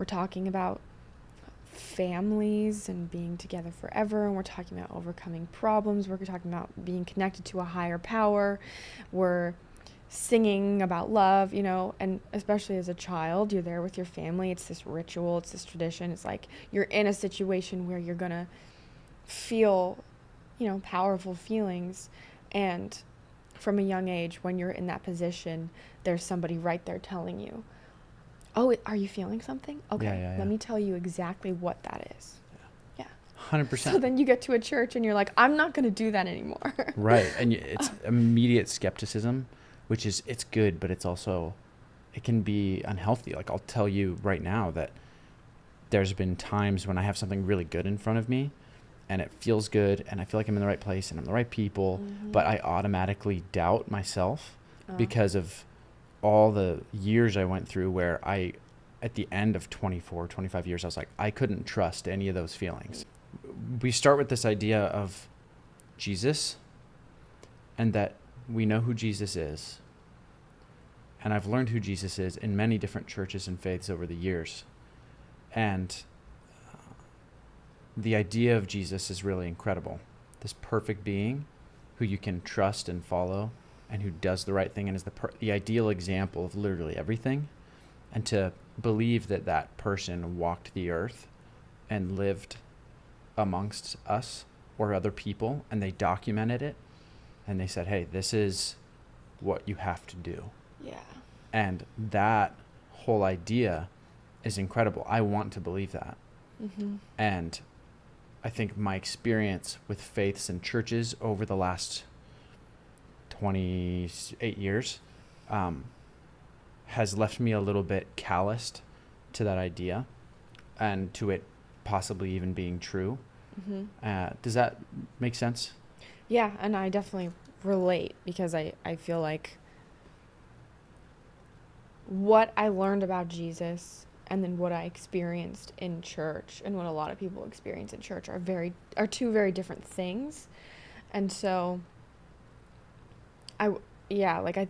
we're talking about families and being together forever, and we're talking about overcoming problems. We're talking about being connected to a higher power. We're singing about love, and especially as a child, you're there with your family. It's this ritual, it's this tradition. It's like you're in a situation where you're gonna feel, powerful feelings. And from a young age, when you're in that position, there's somebody right there telling you, oh, are you feeling something? Okay, Yeah. let me tell you exactly what that is. Yeah. 100%. So then you get to a church and you're like, I'm not going to do that anymore. Right. And it's immediate skepticism, which is, it's good, but it's also, it can be unhealthy. Like, I'll tell you right now that there's been times when I have something really good in front of me and it feels good and I feel like I'm in the right place and I'm the right people, but I automatically doubt myself because of all the years I went through where at the end of 24, 25 years, I was like, I couldn't trust any of those feelings. We start with this idea of Jesus and that we know who Jesus is. And I've learned who Jesus is in many different churches and faiths over the years. And the idea of Jesus is really incredible. This perfect being who you can trust and follow and who does the right thing and is the ideal example of literally everything. And to believe that that person walked the earth and lived amongst us or other people, and they documented it and they said, hey, this is what you have to do. Yeah. And that whole idea is incredible. I want to believe that. And I think my experience with faiths and churches over the last 28 years has left me a little bit calloused to that idea and to it possibly even being true. Does that make sense? Yeah, and I definitely relate because I feel like what I learned about Jesus and then what I experienced in church and what a lot of people experience in church are two very different things. And so I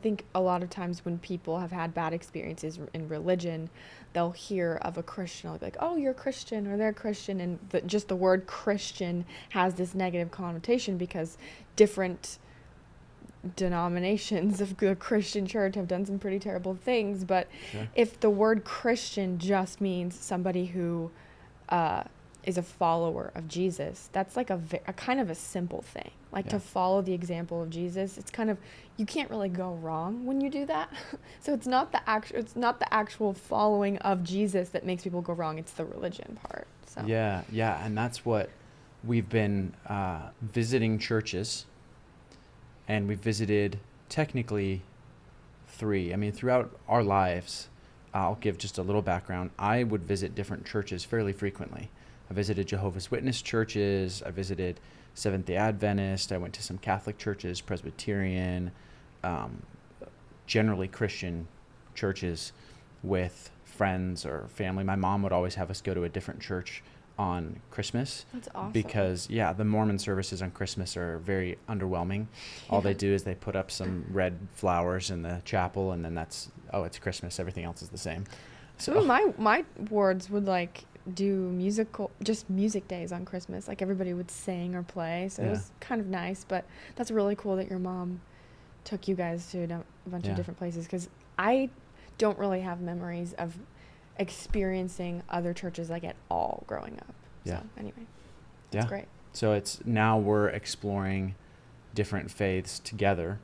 think a lot of times when people have had bad experiences in religion, they'll hear of a Christian, like, oh, you're a Christian or they're Christian. And just the word Christian has this negative connotation because different denominations of the Christian church have done some pretty terrible things. But if the word Christian just means somebody who is a follower of Jesus, that's like a kind of a simple thing. Like to follow the example of Jesus, it's kind of, you can't really go wrong when you do that. So it's not the actual following of Jesus that makes people go wrong. It's the religion part. So Yeah, and that's what we've been visiting churches, and we've visited technically 3. I mean, throughout our lives, I'll give just a little background. I would visit different churches fairly frequently. I visited Jehovah's Witness churches. I visited Seventh-day Adventist. I went to some Catholic churches, Presbyterian, generally Christian churches with friends or family. My mom would always have us go to a different church on Christmas. That's awesome. Because, the Mormon services on Christmas are very underwhelming. All they do is they put up some red flowers in the chapel, and then it's Christmas. Everything else is the same. So my wards would do music days on Christmas. Like everybody would sing or play. So it was kind of nice, but that's really cool that your mom took you guys to a bunch of different places, because I don't really have memories of experiencing other churches at all growing up. So anyway, that's great. So now we're exploring different faiths together,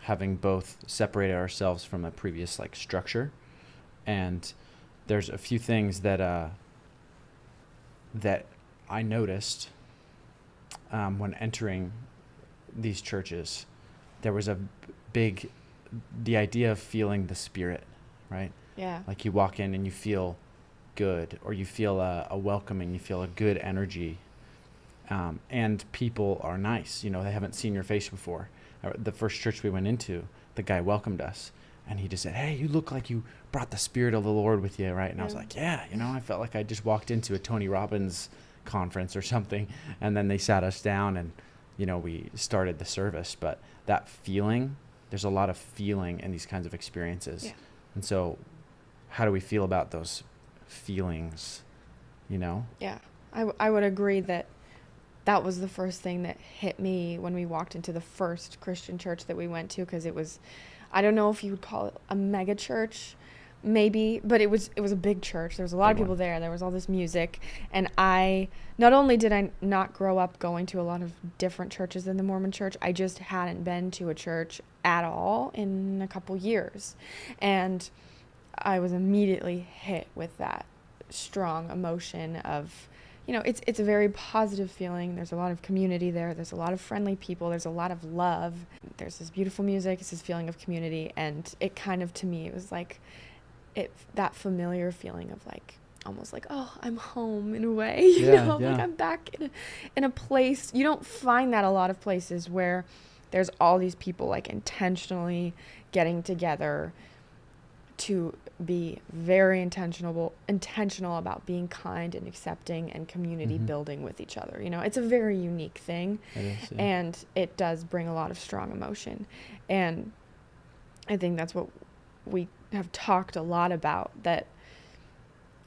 having both separated ourselves from a previous structure. And there's a few things that I noticed when entering these churches. There was the idea of feeling the Spirit, right? Yeah. Like you walk in and you feel good, or you feel a welcoming, you feel a good energy. And people are nice. They haven't seen your face before. The first church we went into, the guy welcomed us. And he just said, hey, you look like you brought the Spirit of the Lord with you, right? And I was like, I felt like I just walked into a Tony Robbins conference or something. And then they sat us down and, we started the service. But that feeling, there's a lot of feeling in these kinds of experiences. Yeah. And so how do we feel about those feelings, you know? Yeah. I would agree that that was the first thing that hit me when we walked into the first Christian church that we went to, because it was, I don't know if you would call it a mega church, maybe, but it was a big church. There was a lot Big of people one. there. There was all this music, and I not only did I not grow up going to a lot of different churches than the Mormon church, I just hadn't been to a church at all in a couple years, and I was immediately hit with that strong emotion of, it's a very positive feeling. There's a lot of community there. There's a lot of friendly people. There's a lot of love. There's this beautiful music. It's this feeling of community. And it kind of, to me, it was like that familiar feeling of like, almost like, oh, I'm home in a way, Yeah. like I'm back in a place. You don't find that a lot of places where there's all these people like intentionally getting together to be very intentional about being kind and accepting and community building with each other. It's a very unique thing. It is, yeah. And it does bring a lot of strong emotion. And I think that's what we have talked a lot about, that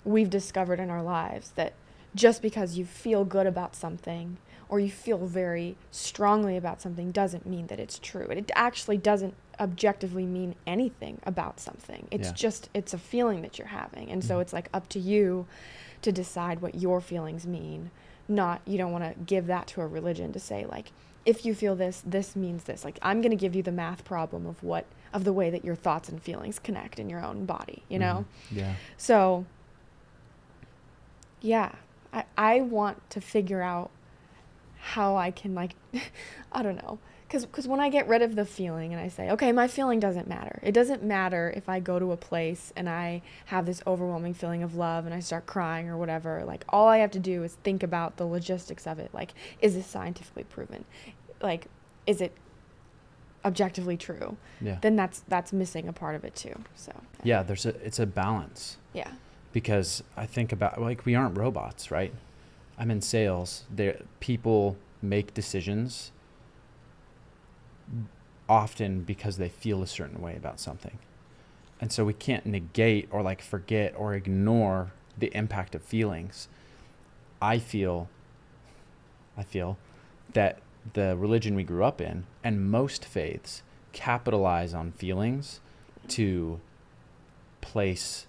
we've discovered in our lives, that just because you feel good about something or you feel very strongly about something doesn't mean that it's true. It actually doesn't objectively mean anything about something. It's just, it's a feeling that you're having. And so it's like up to you to decide what your feelings mean. Not, you don't want to give that to a religion to say like, if you feel this, this means this. Like, I'm going to give you the math problem of the way that your thoughts and feelings connect in your own body, Yeah. So, yeah, I want to figure out how I can, like, I don't know. Because when I get rid of the feeling and I say, okay, my feeling doesn't matter. It doesn't matter if I go to a place and I have this overwhelming feeling of love and I start crying or whatever. Like, all I have to do is think about the logistics of it. Like, is this scientifically proven? Like, is it objectively true? Yeah. Then that's missing a part of it too. So yeah, it's a balance. Yeah. Because I think about, like, we aren't robots, right? I'm in sales. People make decisions often because they feel a certain way about something. And so we can't negate or like forget or ignore the impact of feelings. I feel that the religion we grew up in and most faiths capitalize on feelings to place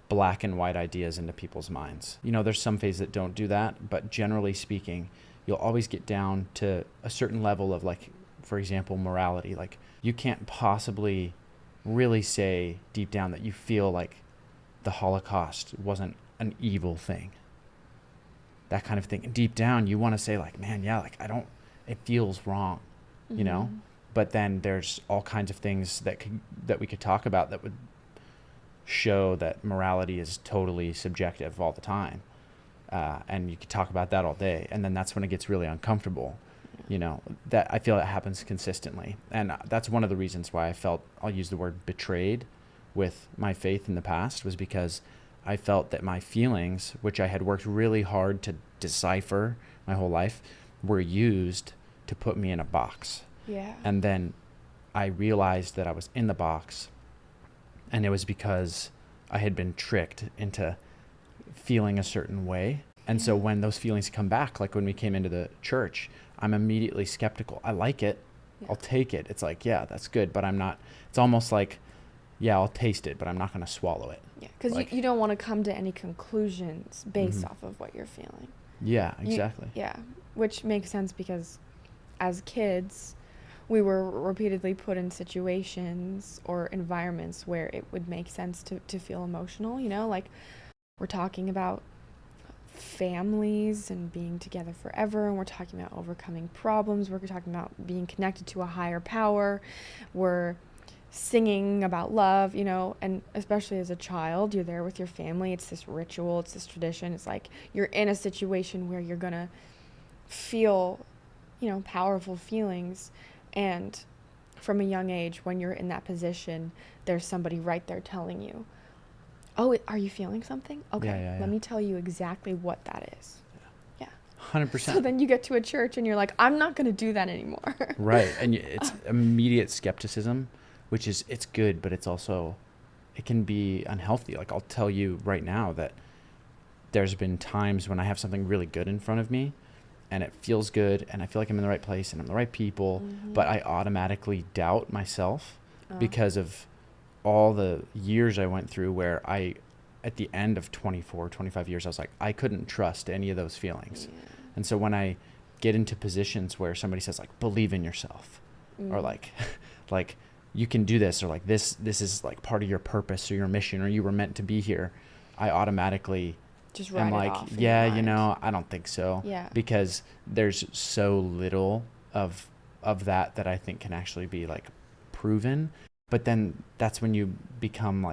black and white ideas into people's minds. There's some faiths that don't do that, but generally speaking, you'll always get down to a certain level of, like, for example, morality. Like, you can't possibly really say deep down that you feel like the Holocaust wasn't an evil thing. That kind of thing. Deep down, you want to say, like, man, yeah, like, it feels wrong, But then there's all kinds of things that we could talk about that would show that morality is totally subjective all the time. And you could talk about that all day. And then that's when it gets really uncomfortable. That I feel that happens consistently. And that's one of the reasons why I'll use the word betrayed with my faith in the past, was because I felt that my feelings, which I had worked really hard to decipher my whole life, were used to put me in a box. Yeah. And then I realized that I was in the box, and it was because I had been tricked into feeling a certain way. And so when those feelings come back, like when we came into the church, I'm immediately skeptical. I like it. Yeah. I'll take it. It's like, yeah, that's good. But I'm not, it's almost like, yeah, I'll taste it, but I'm not going to swallow it. Yeah, because like, you don't want to come to any conclusions based off of what you're feeling. Yeah, exactly. Which makes sense, because as kids, we were repeatedly put in situations or environments where it would make sense to feel emotional, like we're talking about families and being together forever, and we're talking about overcoming problems, we're talking about being connected to a higher power, we're singing about love, and especially as a child, you're there with your family, it's this ritual, it's this tradition, it's like you're in a situation where you're gonna feel, powerful feelings. And from a young age, when you're in that position, there's somebody right there telling you, oh, are you feeling something? Okay, let me tell you exactly what that is. Yeah. 100%. So then you get to a church and you're like, I'm not going to do that anymore. Right. And it's immediate skepticism, which is, it's good, but it's also, it can be unhealthy. Like, I'll tell you right now that there's been times when I have something really good in front of me and it feels good and I feel like I'm in the right place and I'm the right people, but I automatically doubt myself because of all the years I went through where at the end of 24, 25 years, I was like, I couldn't trust any of those feelings. Yeah. And so when I get into positions where somebody says like, believe in yourself or like you can do this, or like this is like part of your purpose or your mission, or you were meant to be here, I automatically just write am like, it off yeah, you know, I don't think so. Yeah. Because there's so little of that I think can actually be like proven. But then that's when you become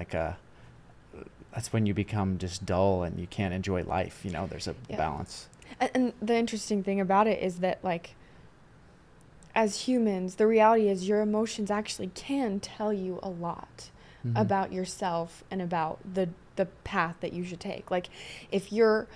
just dull and you can't enjoy life. You know, there's a balance. And the interesting thing about it is that, like, as humans, the reality is your emotions actually can tell you a lot about yourself and about the path that you should take. Like, if you're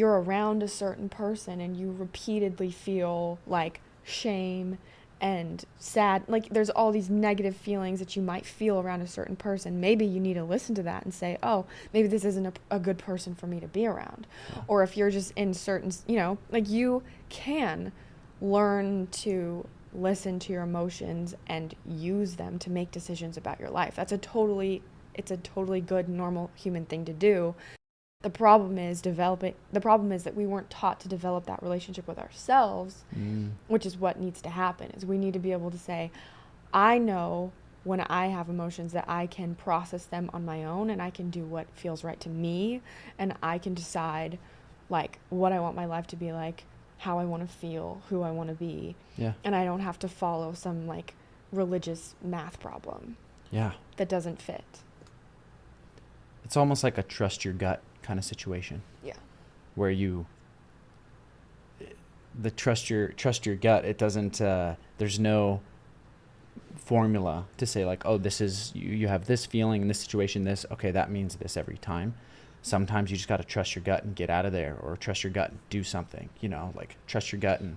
around a certain person and you repeatedly feel like shame and sad, like there's all these negative feelings that you might feel around a certain person, maybe you need to listen to that and say, oh, maybe this isn't a good person for me to be around. Or if you're just in certain, you know, like, you can learn to listen to your emotions and use them to make decisions about your life. It's a totally good, normal human thing to do. The problem is that we weren't taught to develop that relationship with ourselves, which is what needs to happen. Is we need to be able to say, I know when I have emotions that I can process them on my own and I can do what feels right to me, and I can decide like what I want my life to be like, how I want to feel, who I want to be. Yeah. And I don't have to follow some like religious math problem. Yeah. That doesn't fit. It's almost like a trust your gut kind of situation. Yeah. Where trust your gut, it doesn't there's no formula to say like, oh, this is you have this feeling in this situation, this, okay, that means this every time. Sometimes you just got to trust your gut and get out of there, or trust your gut and do something, you know, like trust your gut and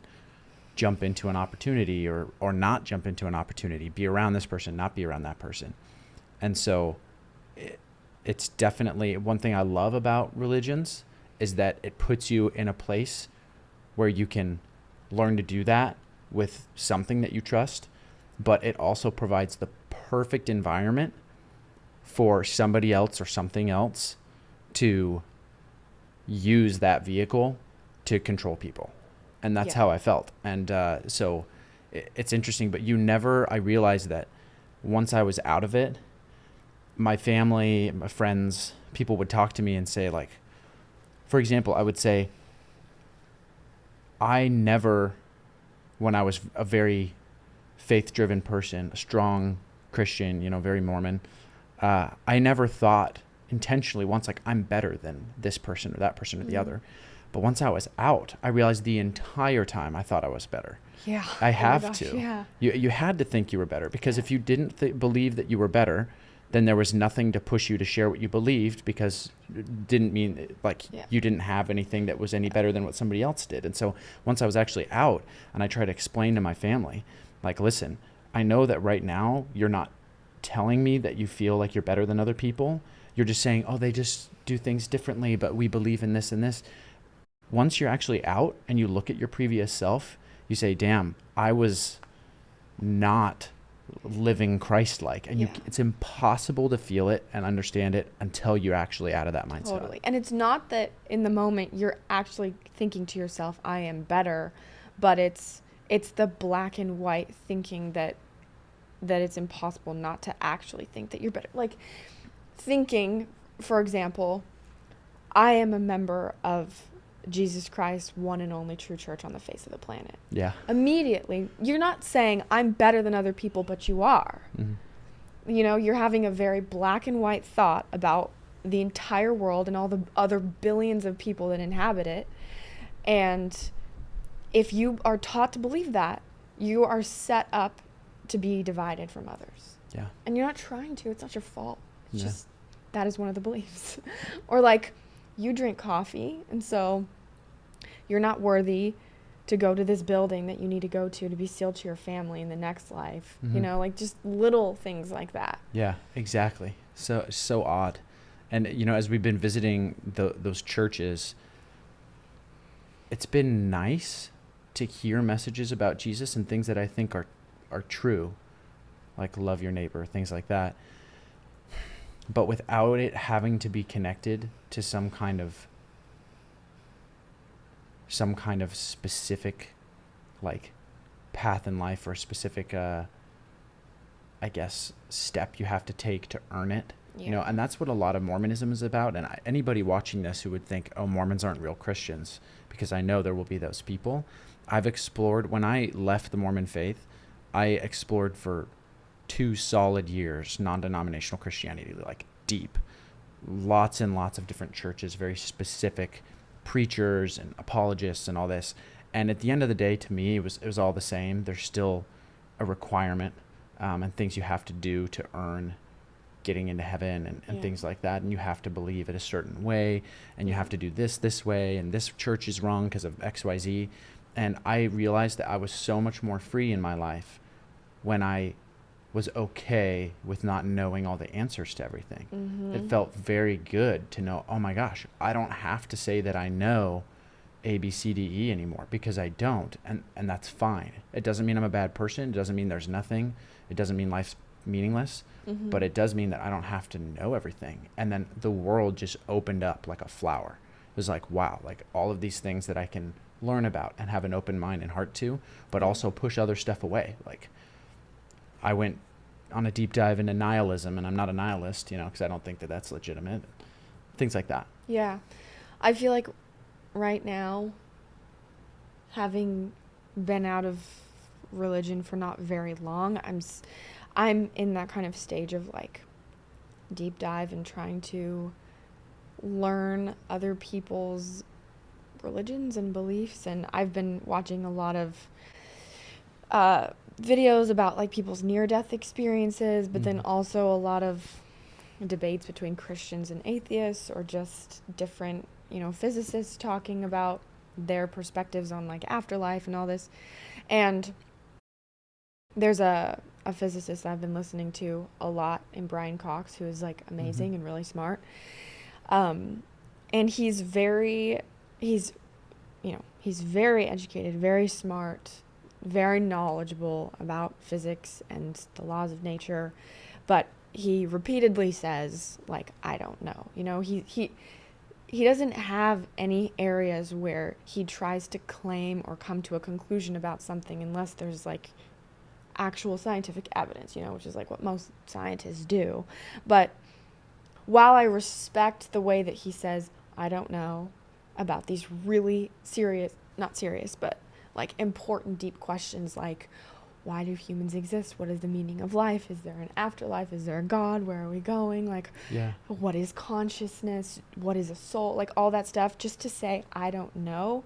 jump into an opportunity or not jump into an opportunity, be around this person, not be around that person. And so it's definitely one thing I love about religions is that it puts you in a place where you can learn to do that with something that you trust, but it also provides the perfect environment for somebody else or something else to use that vehicle to control people. And that's how I felt. And so it's interesting, but I realized that once I was out of it, my family, my friends, people would talk to me and say, like, for example, I would say, I never, when I was a very faith-driven person, a strong Christian, you know, very Mormon, I never thought intentionally once, like, I'm better than this person or that person or the other. But once I was out, I realized the entire time I thought I was better. Yeah. I have to. Yeah. You had to think you were better, because if you didn't believe that you were better, then there was nothing to push you to share what you believed, because it didn't mean like you didn't have anything that was any better than what somebody else did. And so once I was actually out and I tried to explain to my family, like, listen, I know that right now you're not telling me that you feel like you're better than other people. You're just saying, oh, they just do things differently, but we believe in this and this. Once you're actually out and you look at your previous self, you say, damn, I was not living Christ-like. And it's impossible to feel it and understand it until you're actually out of that mindset. Totally. And it's not that in the moment you're actually thinking to yourself, I am better, but it's the black and white thinking that it's impossible not to actually think that you're better. Like, thinking, for example, I am a member of Jesus Christ, one and only true church on the face of the planet. Yeah. Immediately, you're not saying I'm better than other people, but you are. Mm-hmm. You know, you're having a very black and white thought about the entire world and all the other billions of people that inhabit it. And if you are taught to believe that, you are set up to be divided from others. Yeah. And you're not trying to. It's not your fault. It's just that is one of the beliefs. Or like, you drink coffee, and so you're not worthy to go to this building that you need to go to be sealed to your family in the next life. Mm-hmm. You know, like just little things like that. Yeah, exactly. So odd. And, as we've been visiting those churches, it's been nice to hear messages about Jesus and things that I think are true, like love your neighbor, things like that. But without it having to be connected to some kind of specific, like, path in life, or a specific, I guess, step you have to take to earn it. Yeah. And that's what a lot of Mormonism is about. And anybody watching this who would think, oh, Mormons aren't real Christians, because I know there will be those people. I've explored, when I left the Mormon faith, I explored for 2 solid years non-denominational Christianity, like deep, lots and lots of different churches, very specific preachers and apologists and all this. And at the end of the day, to me, it was all the same. There's still a requirement, and things you have to do to earn getting into heaven, and things like that. And you have to believe it a certain way, and you have to do this way, and this church is wrong because of XYZ. And I realized that I was so much more free in my life when I was okay with not knowing all the answers to everything. It felt very good to know, oh my gosh, I don't have to say that I know A, B, C, D, E anymore, because I don't. And that's fine. It doesn't mean I'm a bad person. It doesn't mean there's nothing. It doesn't mean life's meaningless, but it does mean that I don't have to know everything. And then the world just opened up like a flower. It was like, wow, like all of these things that I can learn about and have an open mind and heart to, but also push other stuff away. Like, I went on a deep dive into nihilism, and I'm not a nihilist, because I don't think that that's legitimate. Things like that. Yeah. I feel like right now, having been out of religion for not very long, I'm in that kind of stage of like deep dive and trying to learn other people's religions and beliefs. And I've been watching a lot of videos about like people's near-death experiences, but then also a lot of debates between Christians and atheists, or just different, physicists talking about their perspectives on like afterlife and all this. And there's a physicist that I've been listening to a lot, in Brian Cox, who is like amazing and really smart. And he's very educated, very smart, very knowledgeable about physics and the laws of nature, but he repeatedly says, like, I don't know. He doesn't have any areas where he tries to claim or come to a conclusion about something unless there's like actual scientific evidence, which is like what most scientists do. But while I respect the way that he says, I don't know, about these really not serious, but like important, deep questions, like, why do humans exist? What is the meaning of life? Is there an afterlife? Is there a God? Where are we going? Like, what is consciousness? What is a soul? Like, all that stuff, just to say, I don't know.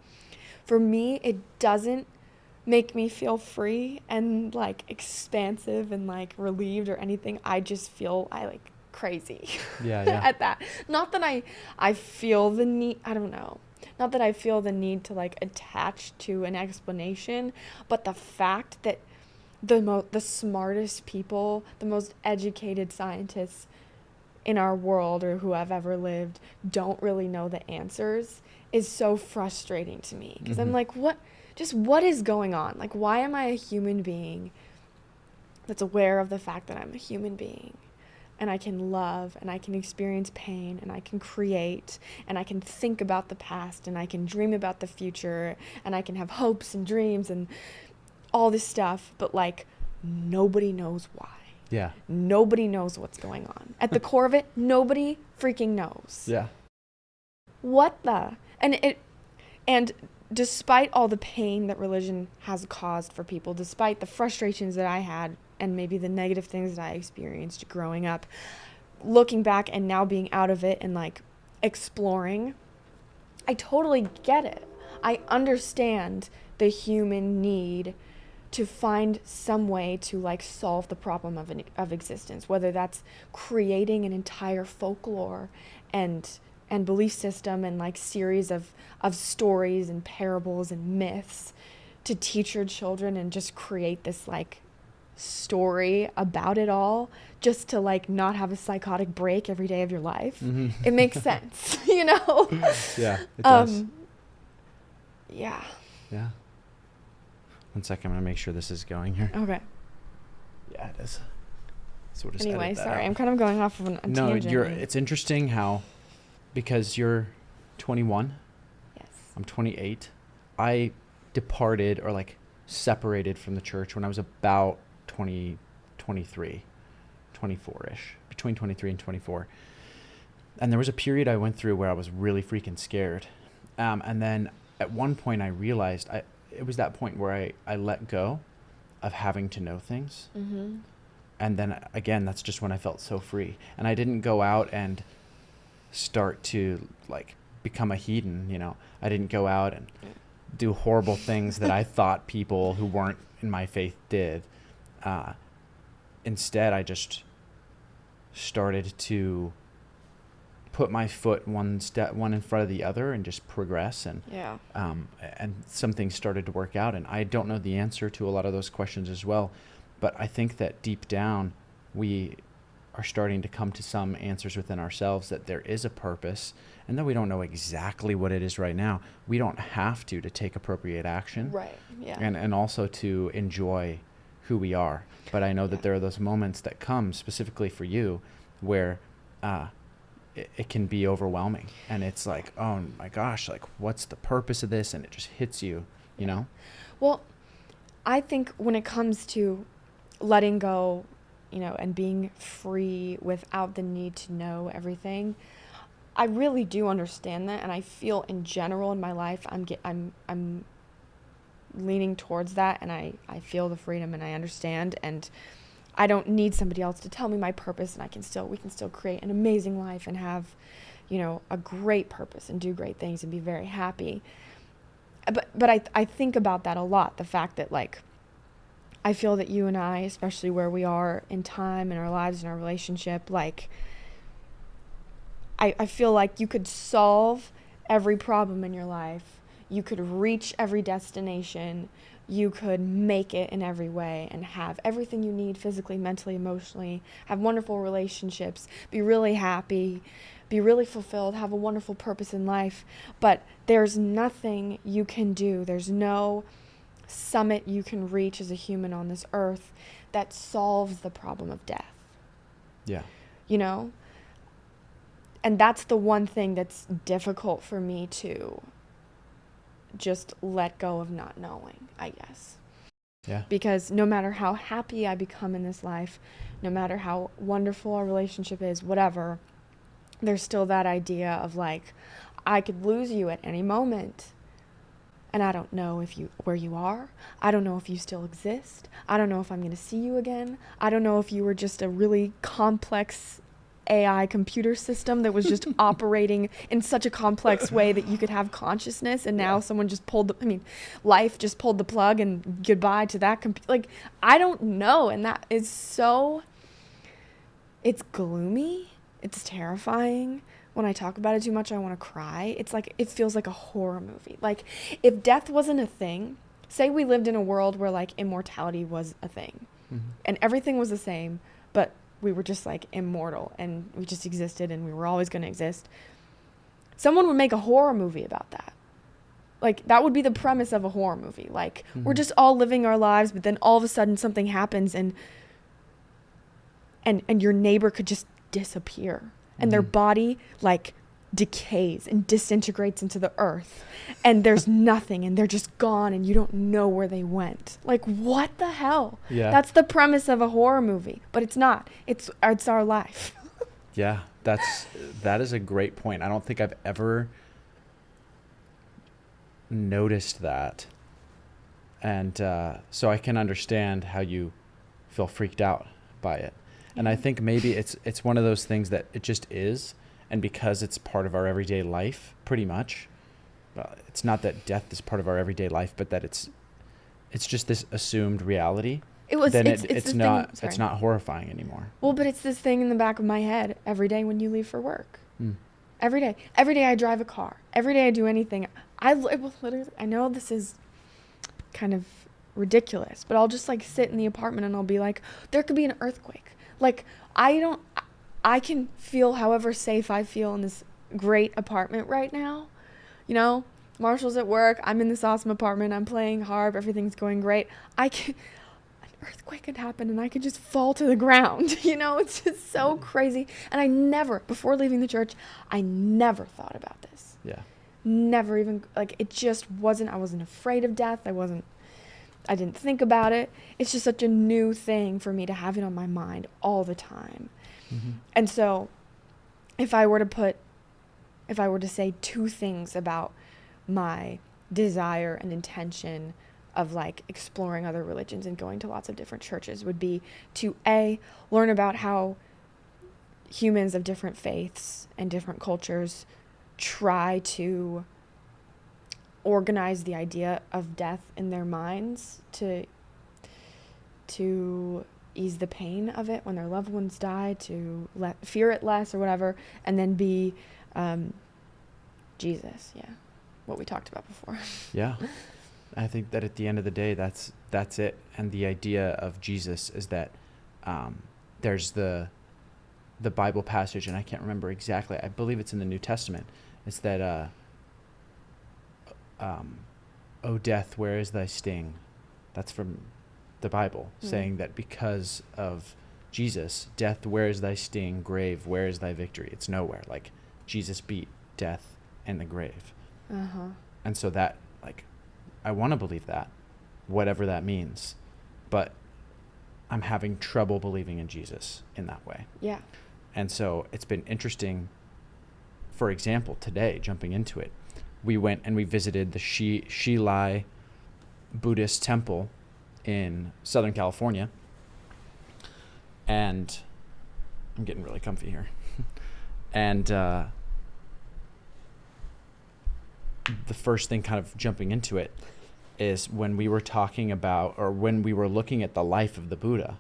For me, it doesn't make me feel free and like expansive and like relieved or anything. I just feel like crazy at that. Not that I feel the need, I don't know. Not that I feel the need to like attach to an explanation, but the fact that the smartest people, the most educated scientists in our world, or who have ever lived, don't really know the answers is so frustrating to me. Because I'm like, what is going on? Like, why am I a human being that's aware of the fact that I'm a human being? And I can love, and I can experience pain, and I can create, and I can think about the past, and I can dream about the future, and I can have hopes and dreams and all this stuff, but like, nobody knows why. Yeah. Nobody knows what's going on. At the core of it, nobody freaking knows. Yeah. What the? And despite all the pain that religion has caused for people, despite the frustrations that I had, and maybe the negative things that I experienced growing up, looking back and now being out of it and like exploring, I totally get it. I understand the human need to find some way to like solve the problem of existence, whether that's creating an entire folklore and belief system and like series of stories and parables and myths to teach your children and just create this like story about it all just to like not have a psychotic break every day of your life. Mm-hmm. It makes sense, you know? Yeah, it does. Yeah. Yeah. 1 second, I'm gonna make sure this is going here. Okay. Yeah, it is. So we'll just Anyway, edit that sorry, out. I'm kind of going off of a No, tangent. it's interesting how, because you're 21, Yes. I'm 28. I departed or like separated from the church when I was about 23, 24-ish, between 23 and 24. And there was a period I went through where I was really freaking scared. And then at one point I realized it was that point where I let go of having to know things. Mm-hmm. And then again, that's just when I felt so free. And I didn't go out and start to like become a hedon, you know. I didn't go out and do horrible things that I thought people who weren't in my faith did. Instead, I just started to put my foot one in front of the other and just progress, and some things started to work out. And I don't know the answer to a lot of those questions as well, but I think that deep down we are starting to come to some answers within ourselves, that there is a purpose, and though we don't know exactly what it is right now, we don't have to take appropriate action, Right. Yeah. and also to enjoy who we are. But I know that there are those moments that come specifically for you where it can be overwhelming, and it's like, oh my gosh, like what's the purpose of this? And it just hits you, you know? Well, I think when it comes to letting go, you know, and being free without the need to know everything, I really do understand that, and I feel in general in my life I'm leaning towards that, and I feel the freedom, and I understand, and I don't need somebody else to tell me my purpose, and we can still create an amazing life and have, you know, a great purpose and do great things and be very happy. But I think about that a lot, the fact that like I feel that you and I, especially where we are in time in our lives and our relationship, like I feel like you could solve every problem in your life. You could reach every destination. You could make it in every way and have everything you need physically, mentally, emotionally, have wonderful relationships, be really happy, be really fulfilled, have a wonderful purpose in life. But there's nothing you can do. There's no summit you can reach as a human on this earth that solves the problem of death. Yeah. You know? And that's the one thing that's difficult for me to just let go of not knowing, I guess. Yeah. Because no matter how happy I become in this life, no matter how wonderful our relationship is, whatever, there's still that idea of like, I could lose you at any moment. And I don't know where you are. I don't know if you still exist. I don't know if I'm going to see you again. I don't know if you were just a really complex AI computer system that was just operating in such a complex way that you could have consciousness, and now someone just life just pulled the plug and goodbye to that like, I don't know, and that is so, it's gloomy, it's terrifying. When I talk about it too much, I want to cry. It's like, it feels like a horror movie. Like, if death wasn't a thing, say we lived in a world where like immortality was a thing, and everything was the same, but we were just like immortal and we just existed and we were always going to exist. Someone would make a horror movie about that. Like, that would be the premise of a horror movie. Like, we're just all living our lives, but then all of a sudden something happens and your neighbor could just disappear, and their body like decays and disintegrates into the earth, and there's nothing, and they're just gone, and you don't know where they went. Like, what the hell? Yeah. That's the premise of a horror movie, but it's not. It's our life. Yeah, that is a great point. I don't think I've ever noticed that, and so I can understand how you feel freaked out by it. And I think maybe it's one of those things that it just is. And because it's part of our everyday life, pretty much, it's not that death is part of our everyday life, but that it's just this assumed reality. It's not horrifying anymore. Well, but it's this thing in the back of my head every day when you leave for work. Every day I drive a car. Every day I do anything. I know this is kind of ridiculous, but I'll just like sit in the apartment and I'll be like, there could be an earthquake. Like, I can feel however safe I feel in this great apartment right now. You know, Marshall's at work. I'm in this awesome apartment. I'm playing harp. Everything's going great. An earthquake could happen and I could just fall to the ground. You know, it's just so crazy. And I never, before leaving the church, I never thought about this. Yeah. Never even, like, it just I wasn't afraid of death. I didn't think about it. It's just such a new thing for me to have it on my mind all the time. Mm-hmm. And so if I were to say two things about my desire and intention of like exploring other religions and going to lots of different churches, would be to learn about how humans of different faiths and different cultures try to organize the idea of death in their minds to ease the pain of it when their loved ones die, to fear it less or whatever. And then be Jesus, what we talked about before. Yeah. I think that at the end of the day, that's it. And the idea of Jesus is that there's the Bible passage, and I can't remember exactly. I believe it's in the New Testament. It's that, "O death, where is thy sting?" That's from the Bible, saying that because of Jesus, death, where is thy sting? Grave, where is thy victory? It's nowhere. Like, Jesus beat death and the grave. Uh-huh. And so that, like, I want to believe that, whatever that means, but I'm having trouble believing in Jesus in that way. Yeah. And so it's been interesting. For example, today, jumping into it, we went and we visited the Hsi Lai Buddhist temple in Southern California. And I'm getting really comfy here. And the first thing kind of jumping into it is when we were talking about, or when we were looking at the life of the Buddha,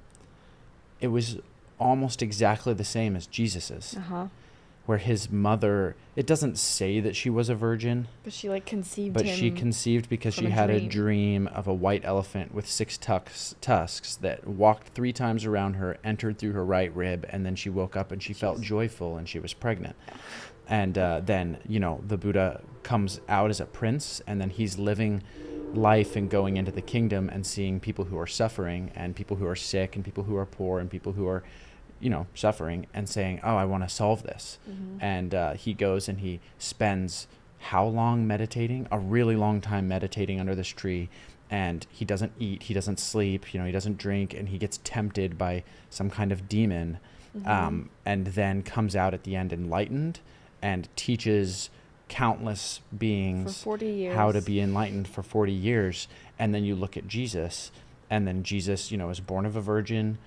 it was almost exactly the same as Jesus's. Uh-huh. Where his mother, it doesn't say that she was a virgin, But she like conceived but him. she conceived because she had a dream of a white elephant with 6 tusks that walked 3 times around her, entered through her right rib, and then she woke up and she felt joyful and she was pregnant. And then, the Buddha comes out as a prince, and then he's living life and going into the kingdom and seeing people who are suffering and people who are sick and people who are poor and people who are suffering, and saying, oh, I want to solve this. Mm-hmm. And he goes and he spends how long meditating? A really long time meditating under this tree. And he doesn't eat, he doesn't sleep, he doesn't drink, and he gets tempted by some kind of demon, mm-hmm. And then comes out at the end enlightened and teaches countless beings for 40 years. How to be enlightened for 40 years. And then you look at Jesus, and then Jesus, is born of a virgin,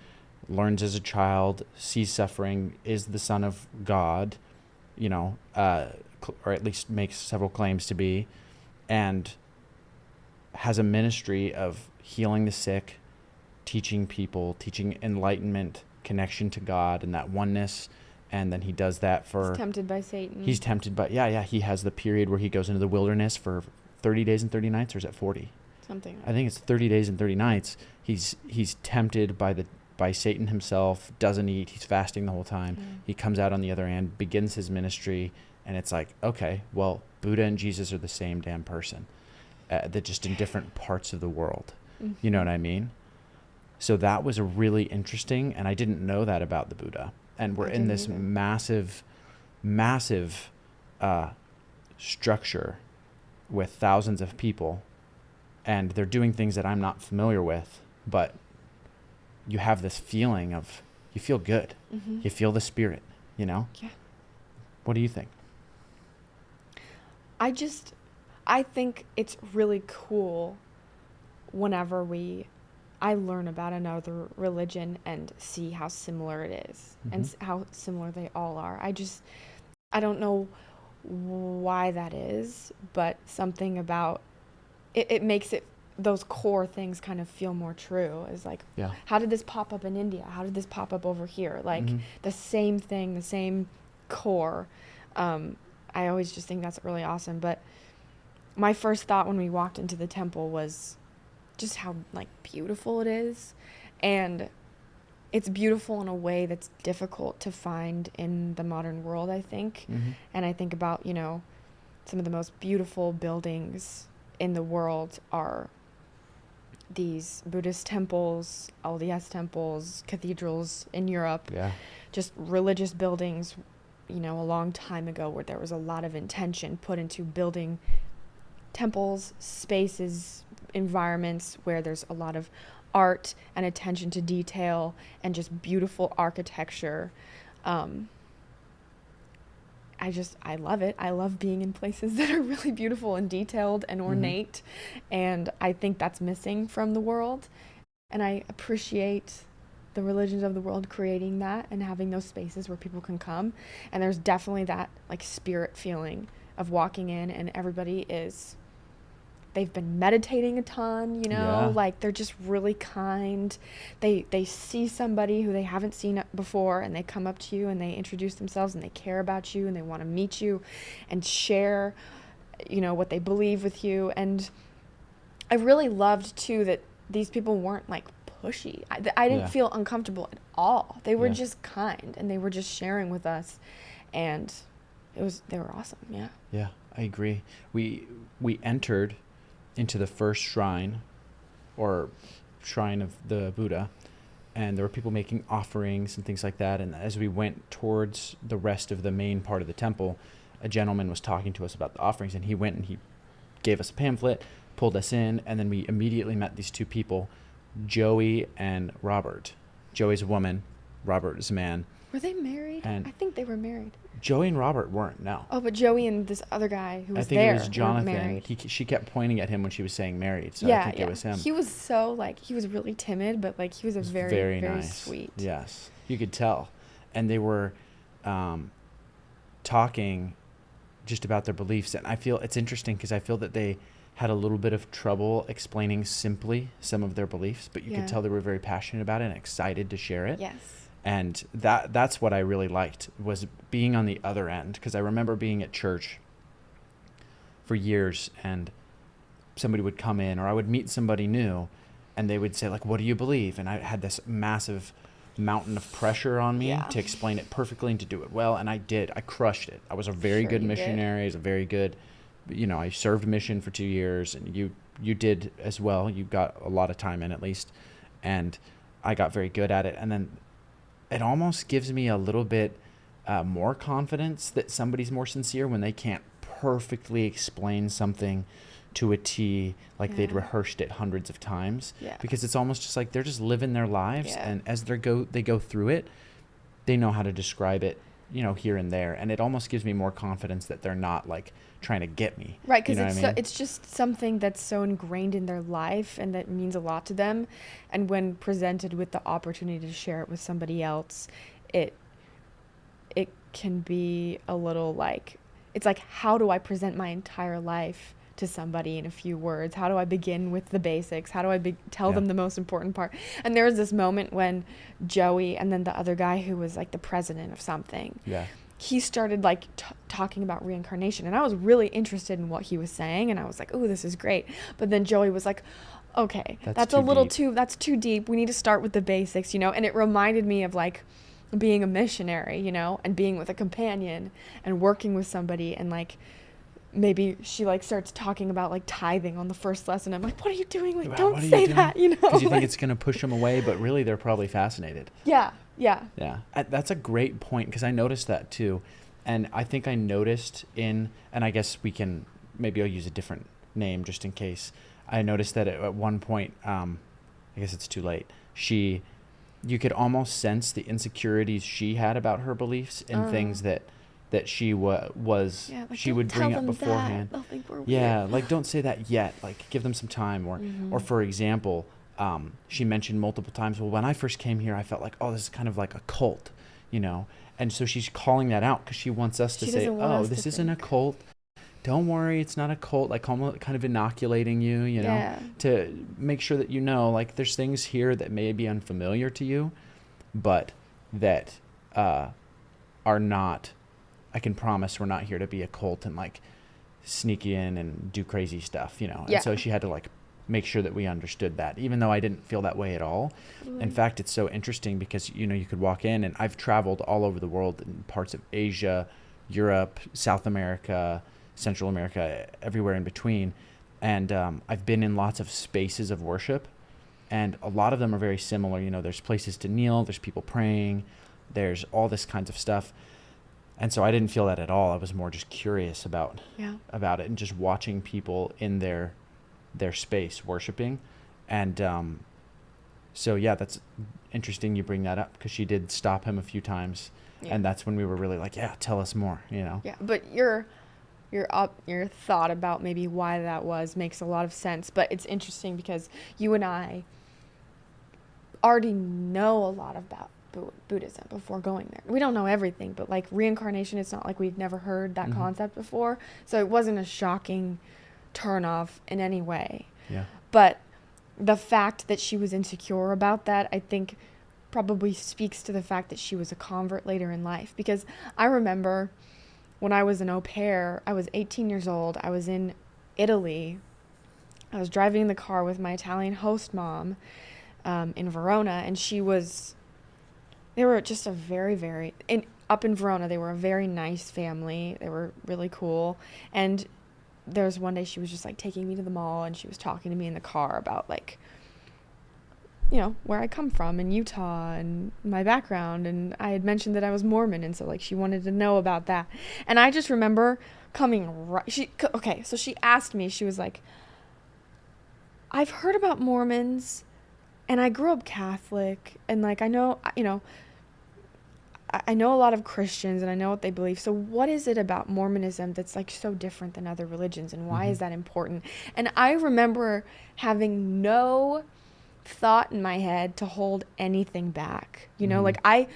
learns as a child, sees suffering, is the Son of God, or at least makes several claims to be, and has a ministry of healing the sick, teaching people, teaching enlightenment, connection to God and that oneness. And then he does that for... He's tempted by Satan. He's tempted by... Yeah. He has the period where he goes into the wilderness for 30 days and 30 nights, or is it 40? Something. I think it's 30 days and 30 nights. He's tempted by Satan himself, doesn't eat, he's fasting the whole time. Mm. He comes out on the other end, begins his ministry, and it's like, okay, well, Buddha and Jesus are the same damn person. They're just in different parts of the world. Mm-hmm. You know what I mean? So that was really interesting, and I didn't know that about the Buddha. And we're in this massive structure with thousands of people, and they're doing things that I'm not familiar with, but you have this feeling of, you feel good. Mm-hmm. You feel the spirit, Yeah. What do you think? I think it's really cool whenever I learn about another religion and see how similar it is, mm-hmm. and how similar they all are. I don't know why that is, but something about it makes those core things kind of feel more true. Is like, how did this pop up in India? How did this pop up over here? Like, mm-hmm. the same thing, the same core. I always just think that's really awesome. But my first thought when we walked into the temple was, just how like beautiful it is. And it's beautiful in a way that's difficult to find in the modern world, I think. Mm-hmm. And I think about, you know, some of the most beautiful buildings in the world are these Buddhist temples, LDS temples, cathedrals in Europe, Yeah. just religious buildings, you know, a long time ago where there was a lot of intention put into building temples, spaces, environments where there's a lot of art and attention to detail and just beautiful architecture. I love it. I love being in places that are really beautiful and detailed and ornate. And I think that's missing from the world. And I appreciate the religions of the world creating that and having those spaces where people can come. And there's definitely that like spirit feeling of walking in and they've been meditating a ton, you know, like they're just really kind. They see somebody who they haven't seen before and they come up to you and they introduce themselves and they care about you and they want to meet you and share, you know, what they believe with you. And I really loved too that these people weren't like pushy. I didn't feel uncomfortable at all. They were just kind and they were just sharing with us, and they were awesome. Yeah, I agree. We entered into the first shrine of the Buddha, and there were people making offerings and things like that. And as we went towards the rest of the main part of the temple, a gentleman was talking to us about the offerings, and he went and he gave us a pamphlet, pulled us in, and then we immediately met these two people, Joey and Robert. Joey's a woman, Robert is a man. Were they married? And I think they were married. Joey and Robert weren't, no. Oh, but Joey and this other guy who was there. I think it was Jonathan. Married. She kept pointing at him when she was saying married, so I think it was him. He was so, like, he was really timid, but, like, he was very nice. Sweet. Yes, you could tell. And they were talking just about their beliefs. And I feel it's interesting because I feel that they had a little bit of trouble explaining simply some of their beliefs, but you could tell they were very passionate about it and excited to share it. Yes. And that's what I really liked, was being on the other end, because I remember being at church for years and somebody would come in, or I would meet somebody new and they would say, like, what do you believe? And I had this massive mountain of pressure on me to explain it perfectly and to do it well. And I did. I crushed it. I was a very good missionary. I was a very good, I served mission for 2 years, and you did as well. You got a lot of time in, at least. And I got very good at it. And then it almost gives me a little bit more confidence that somebody's more sincere when they can't perfectly explain something to a T, like they'd rehearsed it hundreds of times. Because it's almost just like they're just living their lives, and as they go through it, they know how to describe it, here and there, and it almost gives me more confidence that they're not like trying to get me. Right, because it's just something that's so ingrained in their life and that means a lot to them, and when presented with the opportunity to share it with somebody else, it can be a little like, it's like, how do I present my entire life to somebody in a few words? How do I begin with the basics? How do I tell them the most important part? And there was this moment when Joey and then the other guy who was like the president of something, he started like talking about reincarnation, and I was really interested in what he was saying, and I was like, oh, this is great. But then Joey was like, okay, that's a little that's too deep. We need to start with the basics, and it reminded me of like being a missionary, and being with a companion and working with somebody, and like maybe she like starts talking about like tithing on the first lesson. I'm like, what are you doing? Like, don't say that, Because you think it's going to push them away, but really they're probably fascinated. Yeah. That's a great point, because I noticed that too. And I think I noticed and I guess maybe I'll use a different name just in case. I noticed that at one point, I guess it's too late, you could almost sense the insecurities she had about her beliefs and things that she was like, she would bring up beforehand. They'll think we're weird. Like, don't say that yet. Like, give them some time. Or for example, she mentioned multiple times, well, when I first came here, I felt like, oh, this is kind of like a cult, And so she's calling that out because she wants us to say, oh, this isn't a cult. Don't worry, it's not a cult. Like, kind of inoculating you, to make sure that like, there's things here that may be unfamiliar to you, but that are not. I can promise we're not here to be a cult and like sneak in and do crazy stuff, And so she had to like make sure that we understood that, even though I didn't feel that way at all. In fact, it's so interesting because, you know, you could walk in, and I've traveled all over the world in parts of Asia, Europe, South America, Central America, everywhere in between. And I've been in lots of spaces of worship, and a lot of them are very similar. You know, there's places to kneel, there's people praying, there's all this kinds of stuff. And so I didn't feel that at all. I was more just curious about it, and just watching people in their space worshiping. And so yeah, that's interesting you bring that up, because she did stop him a few times. And that's when we were really like, yeah, tell us more, you know. Yeah, but your thought about maybe why that was makes a lot of sense. But it's interesting because you and I already know a lot about Buddhism before going there. We don't know everything, but like reincarnation, it's not like we've never heard that concept before. So it wasn't a shocking turn off in any way. Yeah. But the fact that she was insecure about that, I think probably speaks to the fact that she was a convert later in life. Because I remember when I was an au pair, I was 18 years old. I was in Italy. I was driving in the car with my Italian host mom in Verona, and they were just a very, up in Verona, they were a very nice family. They were really cool. And there was one day she was just like taking me to the mall, and she was talking to me in the car about like, you know, where I come from in Utah and my background. And I had mentioned that I was Mormon. And so like she wanted to know about that. And I just remember so she asked me, she was like, I've heard about Mormons, and I grew up Catholic, and like I know, you know, I know a lot of Christians, and I know what they believe. So what is it about Mormonism that's like so different than other religions, and why is that important? And I remember having no thought in my head to hold anything back. You know, like I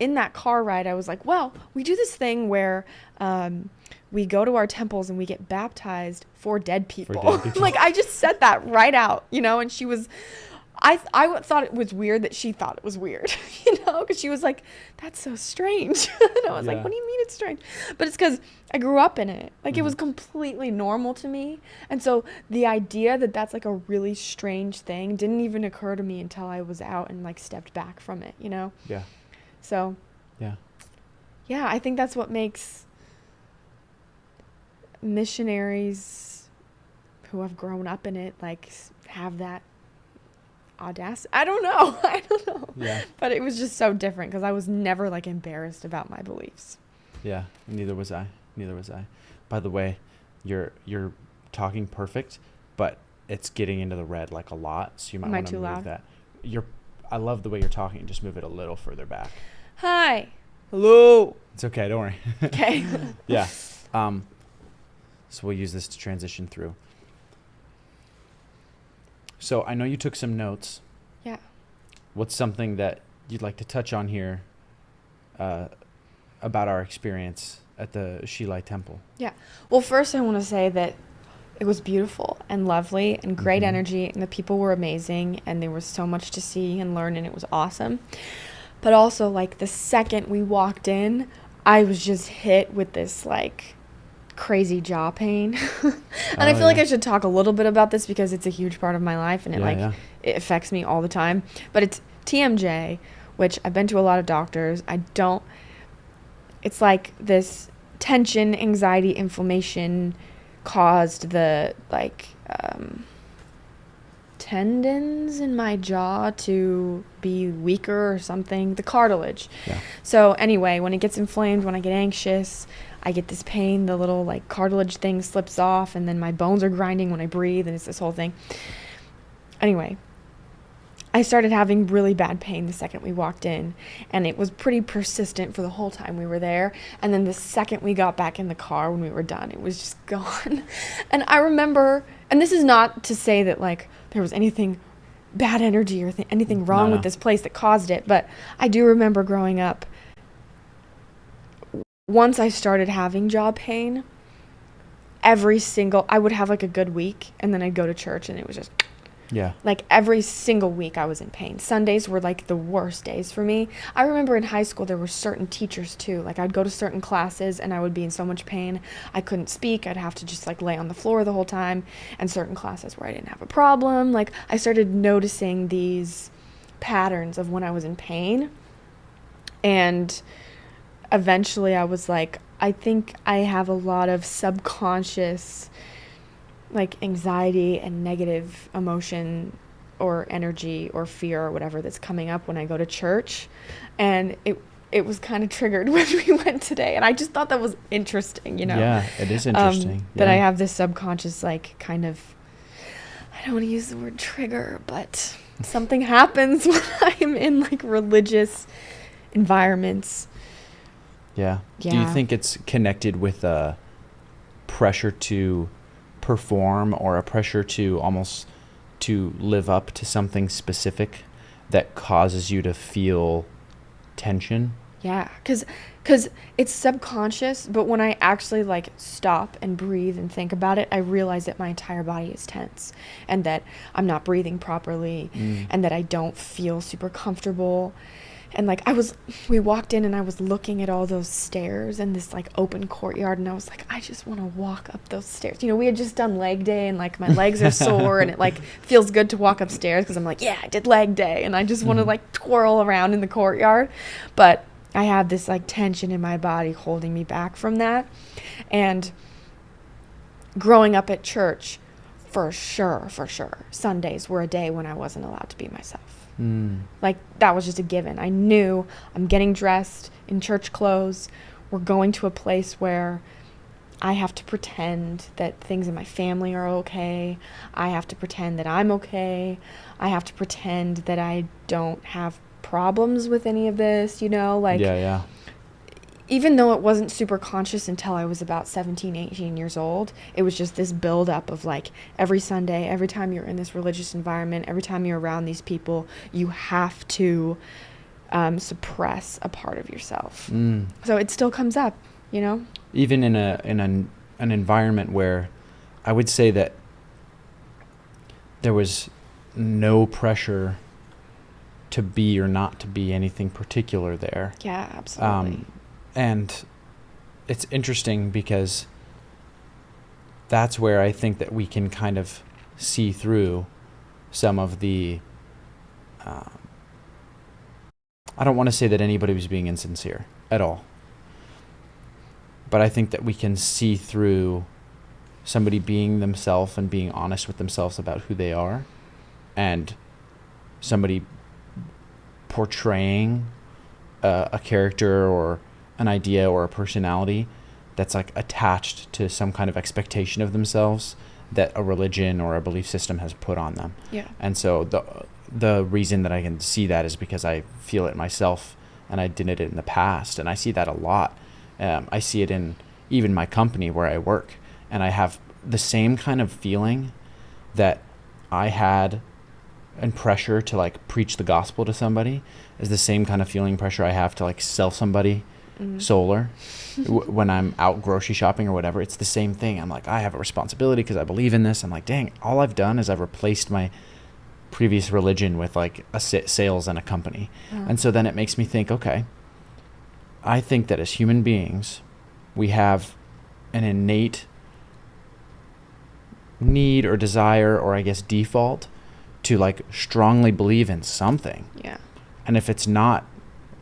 in that car ride, I was like, well, we do this thing where we go to our temples and we get baptized for dead people. Like I just said that right out, you know. And she was, I thought it was weird that she thought it was weird, you know, because she was like, that's so strange. And I was like, what do you mean it's strange? But it's because I grew up in it. Like it was completely normal to me. And so the idea that that's like a really strange thing didn't even occur to me until I was out and like stepped back from it, you know? Yeah. So. Yeah, I think that's what makes missionaries who have grown up in it like have that audacity. I don't know. Yeah. But it was just so different because I was never like embarrassed about my beliefs. Yeah, neither was I. By the way, you're talking perfect, but it's getting into the red like a lot, so you might want to move loud? That. I love the way you're talking. Just move it a little further back. Hi. Hello. It's okay. Don't worry. Okay. Yeah. So we'll use this to transition through. So I know you took some notes. Yeah. What's something that you'd like to touch on here about our experience at the Hsi Lai temple? Yeah. Well, first I want to say that it was beautiful and lovely and great energy, and the people were amazing, and there was so much to see and learn, and it was awesome. But also, like, the second we walked in, I was just hit with this, like, crazy jaw pain. And I feel like I should talk a little bit about this because it's a huge part of my life, and it affects me all the time. But it's TMJ, which I've been to a lot of doctors. It's like this tension, anxiety, inflammation caused the, like, tendons in my jaw to be weaker or something, the cartilage. Yeah. So anyway, when it gets inflamed, when I get anxious, I get this pain, the little like cartilage thing slips off, and then my bones are grinding when I breathe, and it's this whole thing. Anyway, I started having really bad pain the second we walked in, and it was pretty persistent for the whole time we were there. And then the second we got back in the car when we were done, it was just gone. And I remember, and this is not to say that like there was anything bad energy or anything wrong with this place that caused it, but I do remember growing up, once I started having jaw pain, I would have like a good week, and then I'd go to church and it was just, Yeah. Like every single week I was in pain. Sundays were like the worst days for me. I remember in high school there were certain teachers too. Like I'd go to certain classes and I would be in so much pain. I couldn't speak. I'd have to just like lay on the floor the whole time. And certain classes where I didn't have a problem. Like I started noticing these patterns of when I was in pain. And eventually I was like, I think I have a lot of subconscious like anxiety and negative emotion or energy or fear or whatever that's coming up when I go to church. And it was kind of triggered when we went today. And I just thought that was interesting, you know? Yeah, it is interesting. That I Yeah. have this subconscious, like, kind of, I don't want to use the word trigger, but something happens when I'm in, like, religious environments. Yeah. Yeah. Do you think it's connected with a pressure to perform or a pressure to almost to live up to something specific that causes you to feel tension? Yeah, because it's subconscious, but when I actually like stop and breathe and think about it, I realize that my entire body is tense and that I'm not breathing properly and that I don't feel super comfortable. And like we walked in and I was looking at all those stairs and this like open courtyard and I was like, I just want to walk up those stairs. You know, we had just done leg day and like my legs are sore and it like feels good to walk upstairs because I'm like, yeah, I did leg day and I just want to like twirl around in the courtyard. But I have this like tension in my body holding me back from that. And growing up at church, for sure, Sundays were a day when I wasn't allowed to be myself. Like that was just a given. I knew I'm getting dressed in church clothes. We're going to a place where I have to pretend that things in my family are okay. I have to pretend that I'm okay. I have to pretend that I don't have problems with any of this, you know, like Yeah. even though it wasn't super conscious until I was about 17, 18 years old, it was just this buildup of like every Sunday, every time you're in this religious environment, every time you're around these people, you have to suppress a part of yourself. So it still comes up, you know? Even in an environment where I would say that there was no pressure to be or not to be anything particular there. Yeah, absolutely. And it's interesting because that's where I think that we can kind of see through some of the, I don't want to say that anybody was being insincere at all, but I think that we can see through somebody being themselves and being honest with themselves about who they are, and somebody portraying a character or an idea or a personality that's like attached to some kind of expectation of themselves that a religion or a belief system has put on them. Yeah. And so the reason that I can see that is because I feel it myself and I did it in the past, and I see that a lot. I see it in even my company where I work, and I have the same kind of feeling that I had and pressure to like preach the gospel to somebody is the same kind of feeling pressure I have to like sell somebody solar when I'm out grocery shopping or whatever. It's the same thing. I'm like, I have a responsibility because I believe in this. I'm like, dang, all I've done is I've replaced my previous religion with like a sales and a company. And so then it makes me think, okay, I think that as human beings, we have an innate need or desire, or I guess default, to like strongly believe in something. Yeah. And if it's not